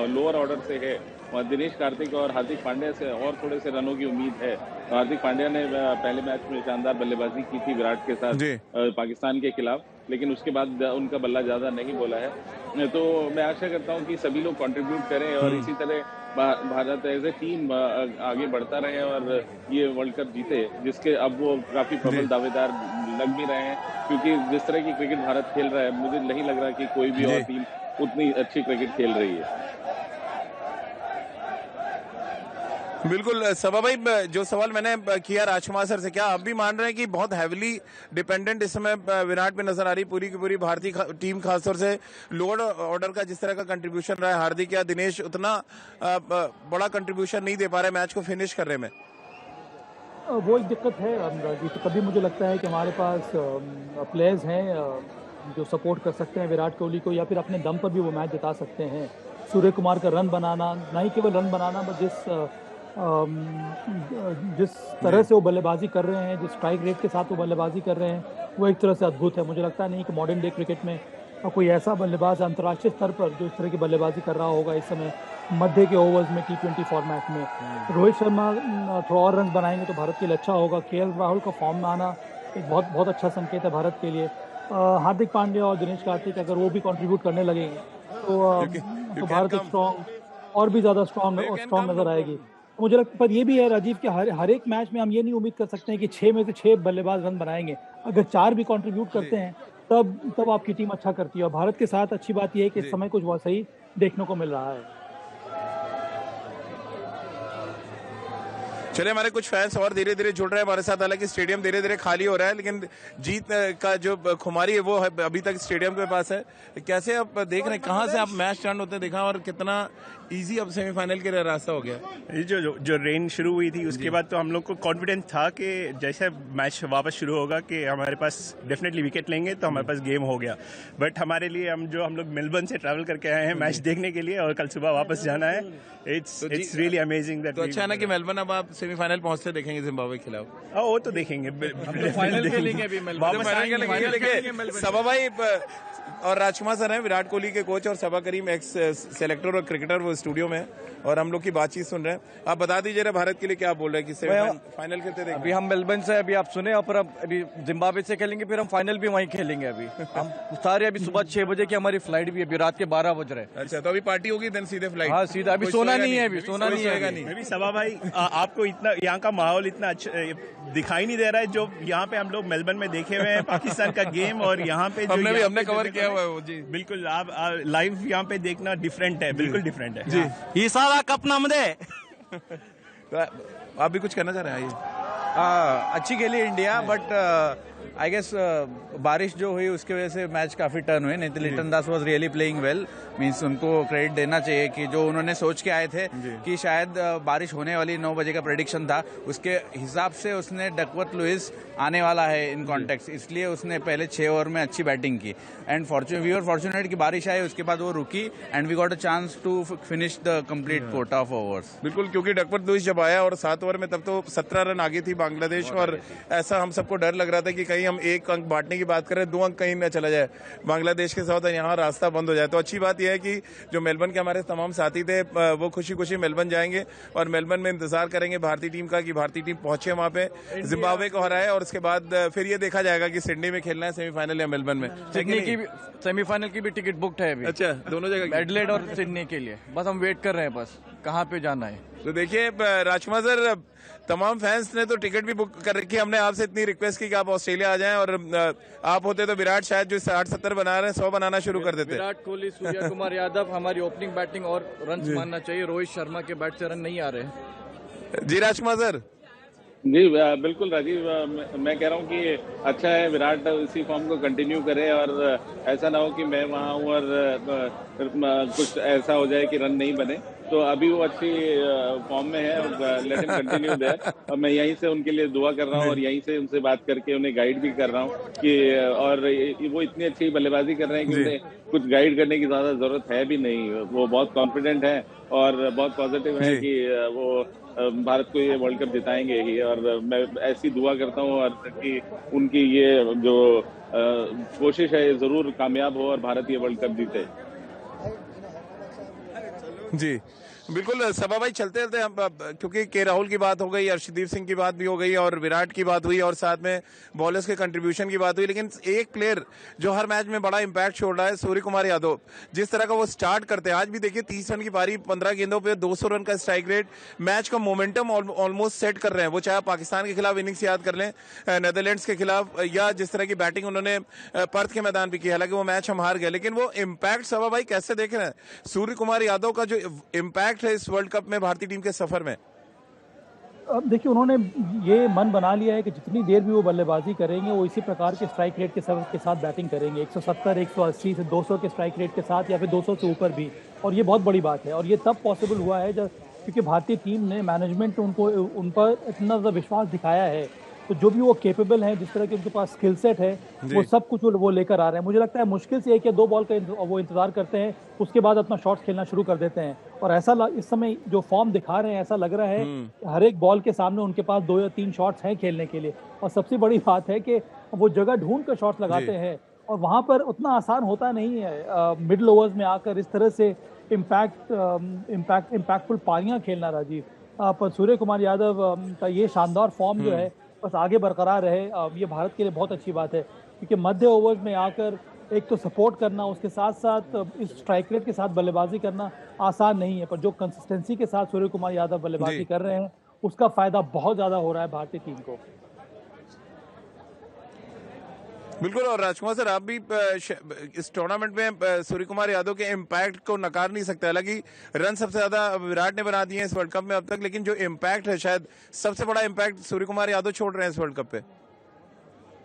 लोअर ऑर्डर से है। और दिनेश कार्तिक और हार्दिक पांड्या से और थोड़े से रनों की उम्मीद है। हार्दिक पांड्या ने पहले मैच में शानदार बल्लेबाजी की थी विराट के साथ पाकिस्तान के खिलाफ, लेकिन उसके बाद उनका बल्ला ज़्यादा नहीं बोला है। तो मैं आशा करता हूं कि सभी लोग कंट्रीब्यूट करें और इसी तरह भारत एज ए टीम आगे बढ़ता रहे और ये वर्ल्ड कप जीते, जिसके अब वो काफ़ी प्रबल दावेदार लग भी रहे हैं। क्योंकि जिस तरह की क्रिकेट भारत खेल रहा है, मुझे नहीं लग रहा कि कोई भी और टीम उतनी अच्छी क्रिकेट खेल रही है। बिल्कुल सभा भाई, जो सवाल मैंने किया राजकुमार सर से, क्या आप भी मान रहे हैं कि बहुत हैविली डिपेंडेंट इस समय विराट पे नजर आ रही पूरी की पूरी भारतीय टीम, खासतौर से लोअर ऑर्डर का जिस तरह का कंट्रीब्यूशन रहा है, हार्दिक या दिनेश उतना बड़ा कंट्रीब्यूशन नहीं दे पा रहे मैच को फिनिश करने में? वो एक दिक्कत है राजीव। तो कभी मुझे लगता है कि हमारे पास प्लेयर्स हैं जो सपोर्ट कर सकते हैं विराट कोहली को, या फिर अपने दम पर भी वो मैच जिता सकते हैं। सूर्य कुमार का रन बनाना, ना ही केवल रन बनाना, बट जिस जिस तरह से वो बल्लेबाजी कर रहे हैं, जिस स्ट्राइक रेट के साथ वो बल्लेबाजी कर रहे हैं, वो एक तरह से अद्भुत है। मुझे लगता नहीं कि मॉडर्न डे क्रिकेट में कोई ऐसा बल्लेबाज अंतर्राष्ट्रीय स्तर पर जो इस तरह की बल्लेबाजी कर रहा होगा इस समय मध्य के ओवर्स में T20 फॉर्मेट में। रोहित शर्मा थोड़ा और रन बनाएंगे तो भारत के लिए अच्छा होगा। KL राहुल का फॉर्म में आना एक बहुत बहुत अच्छा संकेत है भारत के लिए। हार्दिक पांड्या और दिनेश कार्तिक अगर वो भी कंट्रीब्यूट करने लगेंगे तो भारत एक स्ट्रॉन्ग और भी ज़्यादा स्ट्रॉन्ग नजर आएगी। मुझे लगता पर ये भी है राजीव कि हर एक मैच में हम ये नहीं उम्मीद कर सकते हैं कि 6 में से 6 बल्लेबाज रन बनाएंगे। अगर 4 भी कंट्रीब्यूट करते हैं तब आपकी टीम अच्छा करती है। और भारत के साथ अच्छी बात यह है कि इस समय कुछ वैसा ही देखने को मिल रहा है। चलिए, हमारे कुछ फैंस और धीरे धीरे जुड़ रहे हैं हमारे साथ। हालांकि स्टेडियम धीरे धीरे खाली हो रहा है, लेकिन जीत का जो खुमारी है वो अभी तक स्टेडियम के पास है। कैसे आप देख रहे हैं, कहाँ से आप मैच स्टार्ट होते देखा और कितना इजी अब सेमीफाइनल के लिए रास्ता हो गया? ये जो रेन शुरू हुई थी उसके बाद तो हम लोग को कॉन्फिडेंस था कि जैसे मैच वापस शुरू होगा कि हमारे पास डेफिनेटली विकेट लेंगे तो हमारे पास गेम हो गया। बट हमारे लिए हम लोग मेलबर्न से ट्रैवल करके आए हैं मैच देखने के लिए और कल सुबह वापस जाना है। It's really amazing that. तो अच्छा है ना कि मेलबर्न अब आप सेमीफाइनल पहुंचते देखेंगे जिम्बाब्वे के खिलाफ। वो तो देखेंगे, फाइनल खेलेंगे अभी मेलबर्न। सबा भाई और राजकुमार सर हैं, विराट कोहली के कोच, और सबा करीम एक्स सेलेक्टर और क्रिकेटर, वो स्टूडियो में और हम लोग की बातचीत सुन रहे हैं। आप बता दीजिए ना भारत के लिए क्या बोल रहे हैं कि सेमीफाइनल खेलते देखेंगे? अभी हम मेलबर्न से अभी आप सुने और अभी जिम्बाब्वे से खेलेंगे, फिर हम फाइनल भी वहीं खेलेंगे। अभी हम सारे अभी सुबह 6 बजे की हमारी फ्लाइट भी है, अभी रात के 12 बज रहे हैं। अच्छा, तो अभी पार्टी होगी देन सीधे फ्लाइट? हाँ सीधा, अभी सोना नहीं है, अभी सोना नहीं है। अभी सबा भाई आपको इतना यहाँ का माहौल इतना अच्छा दिखाई नहीं दे रहा है जो यहाँ पे हम लोग मेलबर्न में देखे हुए हैं पाकिस्तान का गेम, और यहाँ पे हमने कवर किया हुआ है। जी बिल्कुल, आप लाइव यहाँ पे देखना डिफरेंट है, बिल्कुल डिफरेंट है जी। ये सारा कप नाम दे। आप भी कुछ कहना चाह रहे हैं? अच्छी खेली इंडिया, बट आई गेस बारिश जो हुई उसकी वजह से मैच काफी टर्न हुए। नहीं तो Liton Das was really playing well, means उनको क्रेडिट देना चाहिए कि जो उन्होंने सोच के आए थे कि शायद बारिश होने वाली, 9 बजे का प्रेडिक्शन था, उसके हिसाब से उसने डकवर्थ लुइस आने वाला है इन कॉन्टेक्स्ट, इसलिए उसने पहले 6 ओवर में अच्छी बैटिंग की। एंड वी वर फॉर्चुनेट कि बारिश आई, उसके बाद वो रुकी and we got a chance to finish the complete quota of overs. बिल्कुल, क्योंकि डकवर्थ लुइस जब आया और 7 ओवर में, तब तो 17 रन आगे थी बांग्लादेश, और ऐसा हम सबको डर लग रहा था कि कहीं हम 1 अंक बांटने की बात करें, 2 अंक कहीं न चला जाए बांग्लादेश के साथ, यहाँ रास्ता बंद हो जाए। तो अच्छी बात यह है कि जो मेलबर्न के हमारे तमाम साथी थे वो खुशी खुशी मेलबर्न जाएंगे और मेलबर्न में इंतजार करेंगे भारतीय टीम का कि भारतीय टीम पहुंचे वहां पे, जिम्बाब्वे को हराए, और उसके बाद फिर ये देखा जाएगा कि सिडनी में खेलना है सेमीफाइनल या मेलबर्न में। सिडनी की सेमीफाइनल की भी टिकट बुकड है अभी। अच्छा, दोनों जगह, एडिलेड और सिडनी के लिए बस हम वेट कर रहे हैं, बस कहाँ पे जाना है। तो देखिए राजकुमार सर, तमाम फैंस ने तो टिकट भी बुक कर रखी है। हमने आपसे इतनी रिक्वेस्ट की कि आप ऑस्ट्रेलिया आ जाएं, और आप होते तो विराट शायद जो 60-70 बना रहे हैं 100 बनाना शुरू कर देते। विराट कोहली, सूर्य कुमार यादव, हमारी ओपनिंग बैटिंग और रन मानना चाहिए। रोहित शर्मा के बैट से रन नहीं आ रहे। जी राजकुमार सर। जी बिल्कुल राजीव, मैं कह रहा हूँ कि अच्छा है विराट इसी फॉर्म को कंटिन्यू करे, और ऐसा ना हो कि मैं वहाँ हूँ और कुछ ऐसा हो जाए कि रन नहीं बने। तो अभी वो अच्छी फॉर्म में है, और लेट हिम कंटिन्यू देयर। और मैं यहीं से उनके लिए दुआ कर रहा हूँ और यहीं से उनसे बात करके उन्हें गाइड भी कर रहा हूँ कि, और वो इतनी अच्छी बल्लेबाजी कर रहे हैं कि उन्हें कुछ गाइड करने की ज्यादा जरूरत है भी नहीं। वो बहुत कॉन्फिडेंट है और बहुत पॉजिटिव है कि वो भारत को ये वर्ल्ड कप जिताएंगे ही, और मैं ऐसी दुआ करता हूँ और कि उनकी ये जो कोशिश है जरूर कामयाब हो और भारत ये वर्ल्ड कप जीते। जी बिल्कुल सबा भाई, चलते चलते हम, क्योंकि के राहुल की बात हो गई, अर्शदीप सिंह की बात भी हो गई, और विराट की बात हुई, और साथ में बॉलर्स के कंट्रीब्यूशन की बात हुई, लेकिन एक प्लेयर जो हर मैच में बड़ा इंपैक्ट छोड़ रहा है, सूर्य कुमार यादव। जिस तरह का वो स्टार्ट करते हैं, आज भी देखिए 30 रन की पारी, 15 गेंदों पे 200 रन का स्ट्राइक रेट, मैच का मोमेंटम ऑलमोस्ट सेट कर रहे हैं। वो चाहे पाकिस्तान के खिलाफ इनिंग्स याद कर लें, नेदरलैंड्स के खिलाफ, या जिस तरह की बैटिंग उन्होंने पर्थ के मैदान पर की, हालांकि वो मैच हम हार गए, लेकिन वो इम्पैक्ट सबा भाई कैसे देख रहे हैं सूर्य कुमार यादव का जो इम्पैक्ट है इस वर्ल्ड कप में भारतीय टीम के सफर में? अब देखिए, उन्होंने ये मन बना लिया है कि जितनी देर भी वो बल्लेबाजी करेंगे वो इसी प्रकार के स्ट्राइक रेट के साथ बैटिंग करेंगे, 170, 180 से 200 के स्ट्राइक रेट के साथ, या फिर 200 से ऊपर भी। और ये बहुत बड़ी बात है, और ये तब पॉसिबल हुआ है जब क्योंकि भारतीय टीम ने, मैनेजमेंट ने उन पर इतना ज़्यादा विश्वास दिखाया है तो जो भी वो केपेबल हैं, जिस तरह के उनके पास स्किल सेट है, वो सब कुछ वो लेकर आ रहे हैं। मुझे लगता है मुश्किल से 1 या 2 बॉल का वो इंतजार करते हैं, उसके बाद अपना शॉट्स खेलना शुरू कर देते हैं। और ऐसा इस समय जो फॉर्म दिखा रहे हैं, ऐसा लग रहा है कि हर एक बॉल के सामने उनके पास 2 या 3 शॉट्स हैं खेलने के लिए। और सबसे बड़ी बात है कि वो जगह ढूंढ कर शॉट्स लगाते हैं, और वहाँ पर उतना आसान होता नहीं है मिडल ओवर्स में आकर इस तरह से इम्पैक्टफुल पारियां खेलना राजीव। पर सूर्य कुमार यादव का ये शानदार फॉर्म जो है बस आगे बरकरार रहे, ये भारत के लिए बहुत अच्छी बात है, क्योंकि मध्य ओवर्स में आकर एक तो सपोर्ट करना, उसके साथ साथ इस स्ट्राइक रेट के साथ बल्लेबाजी करना आसान नहीं है। पर जो कंसिस्टेंसी के साथ सूर्य कुमार यादव बल्लेबाजी कर रहे हैं, उसका फायदा बहुत ज्यादा हो रहा है भारतीय टीम को। बिल्कुल। और राजकुमार सर, आप भी इस टूर्नामेंट में सूर्य कुमार यादव के इम्पैक्ट को नकार नहीं सकते। हालांकि रन सबसे ज्यादा विराट ने बना दिए हैं इस वर्ल्ड कप में अब तक, लेकिन जो इम्पैक्ट है, शायद सबसे बड़ा इम्पैक्ट सूर्य कुमार यादव छोड़ रहे हैं इस वर्ल्ड कप पे।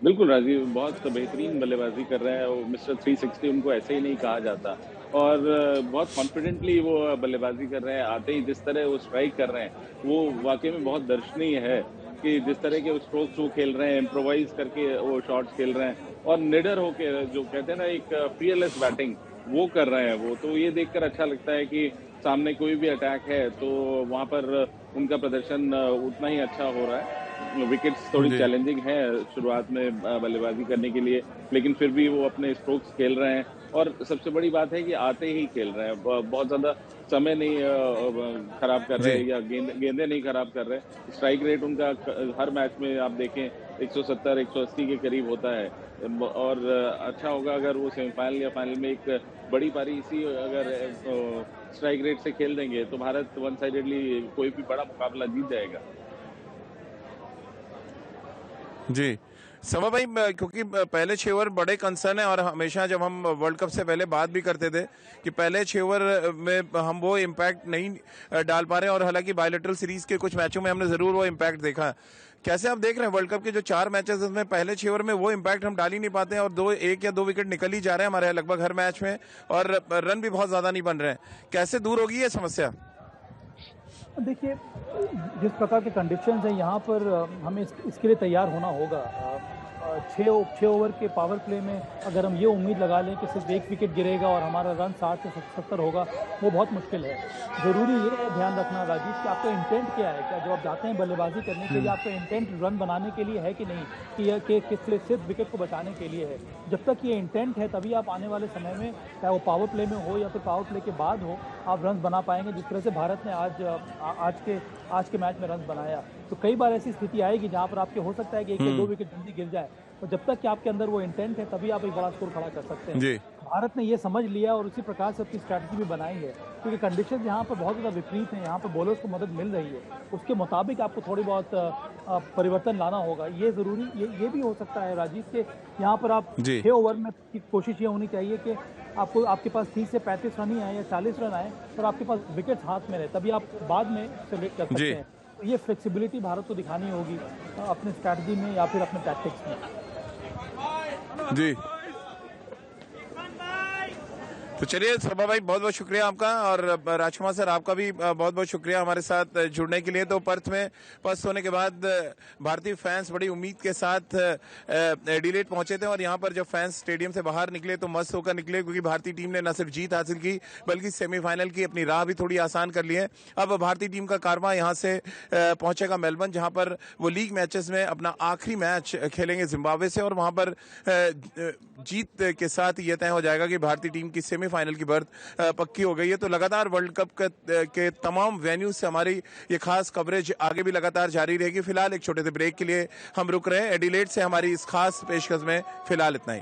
बिल्कुल राजीव, बहुत बेहतरीन बल्लेबाजी कर रहे हैं। मिस्टर 360 उनको ऐसे ही नहीं कहा जाता, और बहुत कॉन्फिडेंटली वो बल्लेबाजी कर रहे हैं। आते ही जिस तरह वो स्ट्राइक कर रहे हैं, वो वाकई में बहुत दर्शनीय है कि जिस तरह के स्ट्रोक्स वो खेल रहे हैं, इम्प्रोवाइज करके वो शॉट्स खेल रहे हैं, और निडर होके, जो कहते हैं ना, एक फियरलेस बैटिंग वो कर रहे हैं वो। तो ये देखकर अच्छा लगता है कि सामने कोई भी अटैक है तो वहाँ पर उनका प्रदर्शन उतना ही अच्छा हो रहा है। विकेट्स थोड़ी चैलेंजिंग है शुरुआत में बल्लेबाजी करने के लिए, लेकिन फिर भी वो अपने स्ट्रोक्स खेल रहे हैं। और सबसे बड़ी बात है कि आते ही खेल रहे हैं, बहुत ज्यादा समय नहीं खराब कर रहे हैं या गेंदें नहीं खराब कर रहे। स्ट्राइक रेट उनका हर मैच में आप देखें 170-180 के करीब होता है। और अच्छा होगा अगर वो सेमीफाइनल या फाइनल में एक बड़ी पारी इसी अगर स्ट्राइक रेट से खेल देंगे तो भारत वन साइडेडली कोई भी बड़ा मुकाबला जीत जाएगा। जी समा भाई, क्योंकि पहले 6 ओवर बड़े कंसर्न है, और हमेशा जब हम वर्ल्ड कप से पहले बात भी करते थे कि पहले 6 ओवर में हम वो इम्पैक्ट नहीं डाल पा रहे, और हालांकि बायलैटरल सीरीज के कुछ मैचों में हमने जरूर वो इम्पैक्ट देखा। कैसे आप देख रहे हैं वर्ल्ड कप के जो 4 मैचेस उसमें पहले 6 ओवर में वो इम्पैक्ट हम डाल ही नहीं पाते हैं, और 1 या 2 विकेट निकल ही जा रहे हैं हमारे लगभग हर मैच में, और रन भी बहुत ज्यादा नहीं बन रहे हैं। कैसे दूर होगी ये समस्या? देखिए, जिस प्रकार के कंडीशंस हैं यहाँ पर हमें इसके लिए तैयार होना होगा। 6 ओवर के पावर प्ले में अगर हम ये उम्मीद लगा लें कि सिर्फ 1 विकेट गिरेगा और हमारा रन 60 से 70 होगा, वो बहुत मुश्किल है। ज़रूरी ये है ध्यान रखना राजीव कि आपका इंटेंट क्या है। क्या जो आप जाते हैं बल्लेबाजी करने के लिए, आपका इंटेंट रन बनाने के लिए है कि नहीं, कि किस लिए सिर्फ विकेट को बचाने के लिए है। जब तक ये इंटेंट है, तभी आप आने वाले समय में, चाहे वो पावर प्ले में हो या फिर पावर प्ले के बाद हो, आप रन बना पाएंगे। जिस तरह से भारत ने आज के मैच में रन बनाया, तो कई बार ऐसी स्थिति आएगी जहाँ पर आपके हो सकता है कि 1 या 2 विकेट जल्दी गिर जाए, तो जब तक कि आपके अंदर वो इंटेंट है, तभी आप एक बड़ा स्कोर खड़ा कर सकते हैं। भारत ने ये समझ लिया और उसी प्रकार से अपनी स्ट्रैटेजी भी बनाई है, क्योंकि कंडीशन यहाँ पर बहुत ज़्यादा विपरीत है। यहाँ पर बॉलर्स को मदद मिल रही है, उसके मुताबिक आपको थोड़ी बहुत परिवर्तन लाना होगा। ये ज़रूरी ये भी हो सकता है राजीव के यहाँ पर आप 6 ओवर में कोशिश ये होनी चाहिए कि आपके पास 30 से 35 रन ही आए या 40 रन आए, और आपके पास विकेट हाथ में रहे, तभी आप बाद में सेलेक्ट कर सकते हैं। तो ये फ्लेक्सिबिलिटी भारत को दिखानी होगी अपने स्ट्रैटेजी में या फिर अपने टैक्टिक्स में। जी तो चलिए सभा भाई, बहुत बहुत शुक्रिया आपका, और राजकुमार सर आपका भी बहुत बहुत शुक्रिया हमारे साथ जुड़ने के लिए। तो पर्थ में पस्त होने के बाद भारतीय फैंस बड़ी उम्मीद के साथ एडिलेड पहुंचे थे, और यहाँ पर जब फैंस स्टेडियम से बाहर निकले तो मस्त होकर निकले, क्योंकि भारतीय टीम ने न सिर्फ जीत हासिल की बल्कि सेमीफाइनल की अपनी राह भी थोड़ी आसान कर ली है। अब भारतीय टीम का कारवां यहाँ से पहुंचेगा मेलबर्न, जहाँ पर वो लीग मैचेस में अपना आखिरी मैच खेलेंगे जिम्बाब्वे से, और वहाँ पर जीत के साथ ये तय हो जाएगा कि भारतीय टीम की सेमीफाइनल की बर्थ पक्की हो गई है। तो लगातार वर्ल्ड कप के तमाम वेन्यूज से हमारी ये खास कवरेज आगे भी लगातार जारी रहेगी। फिलहाल एक छोटे से ब्रेक के लिए हम रुक रहे हैं। एडिलेड से हमारी इस खास पेशकश में फिलहाल इतना ही।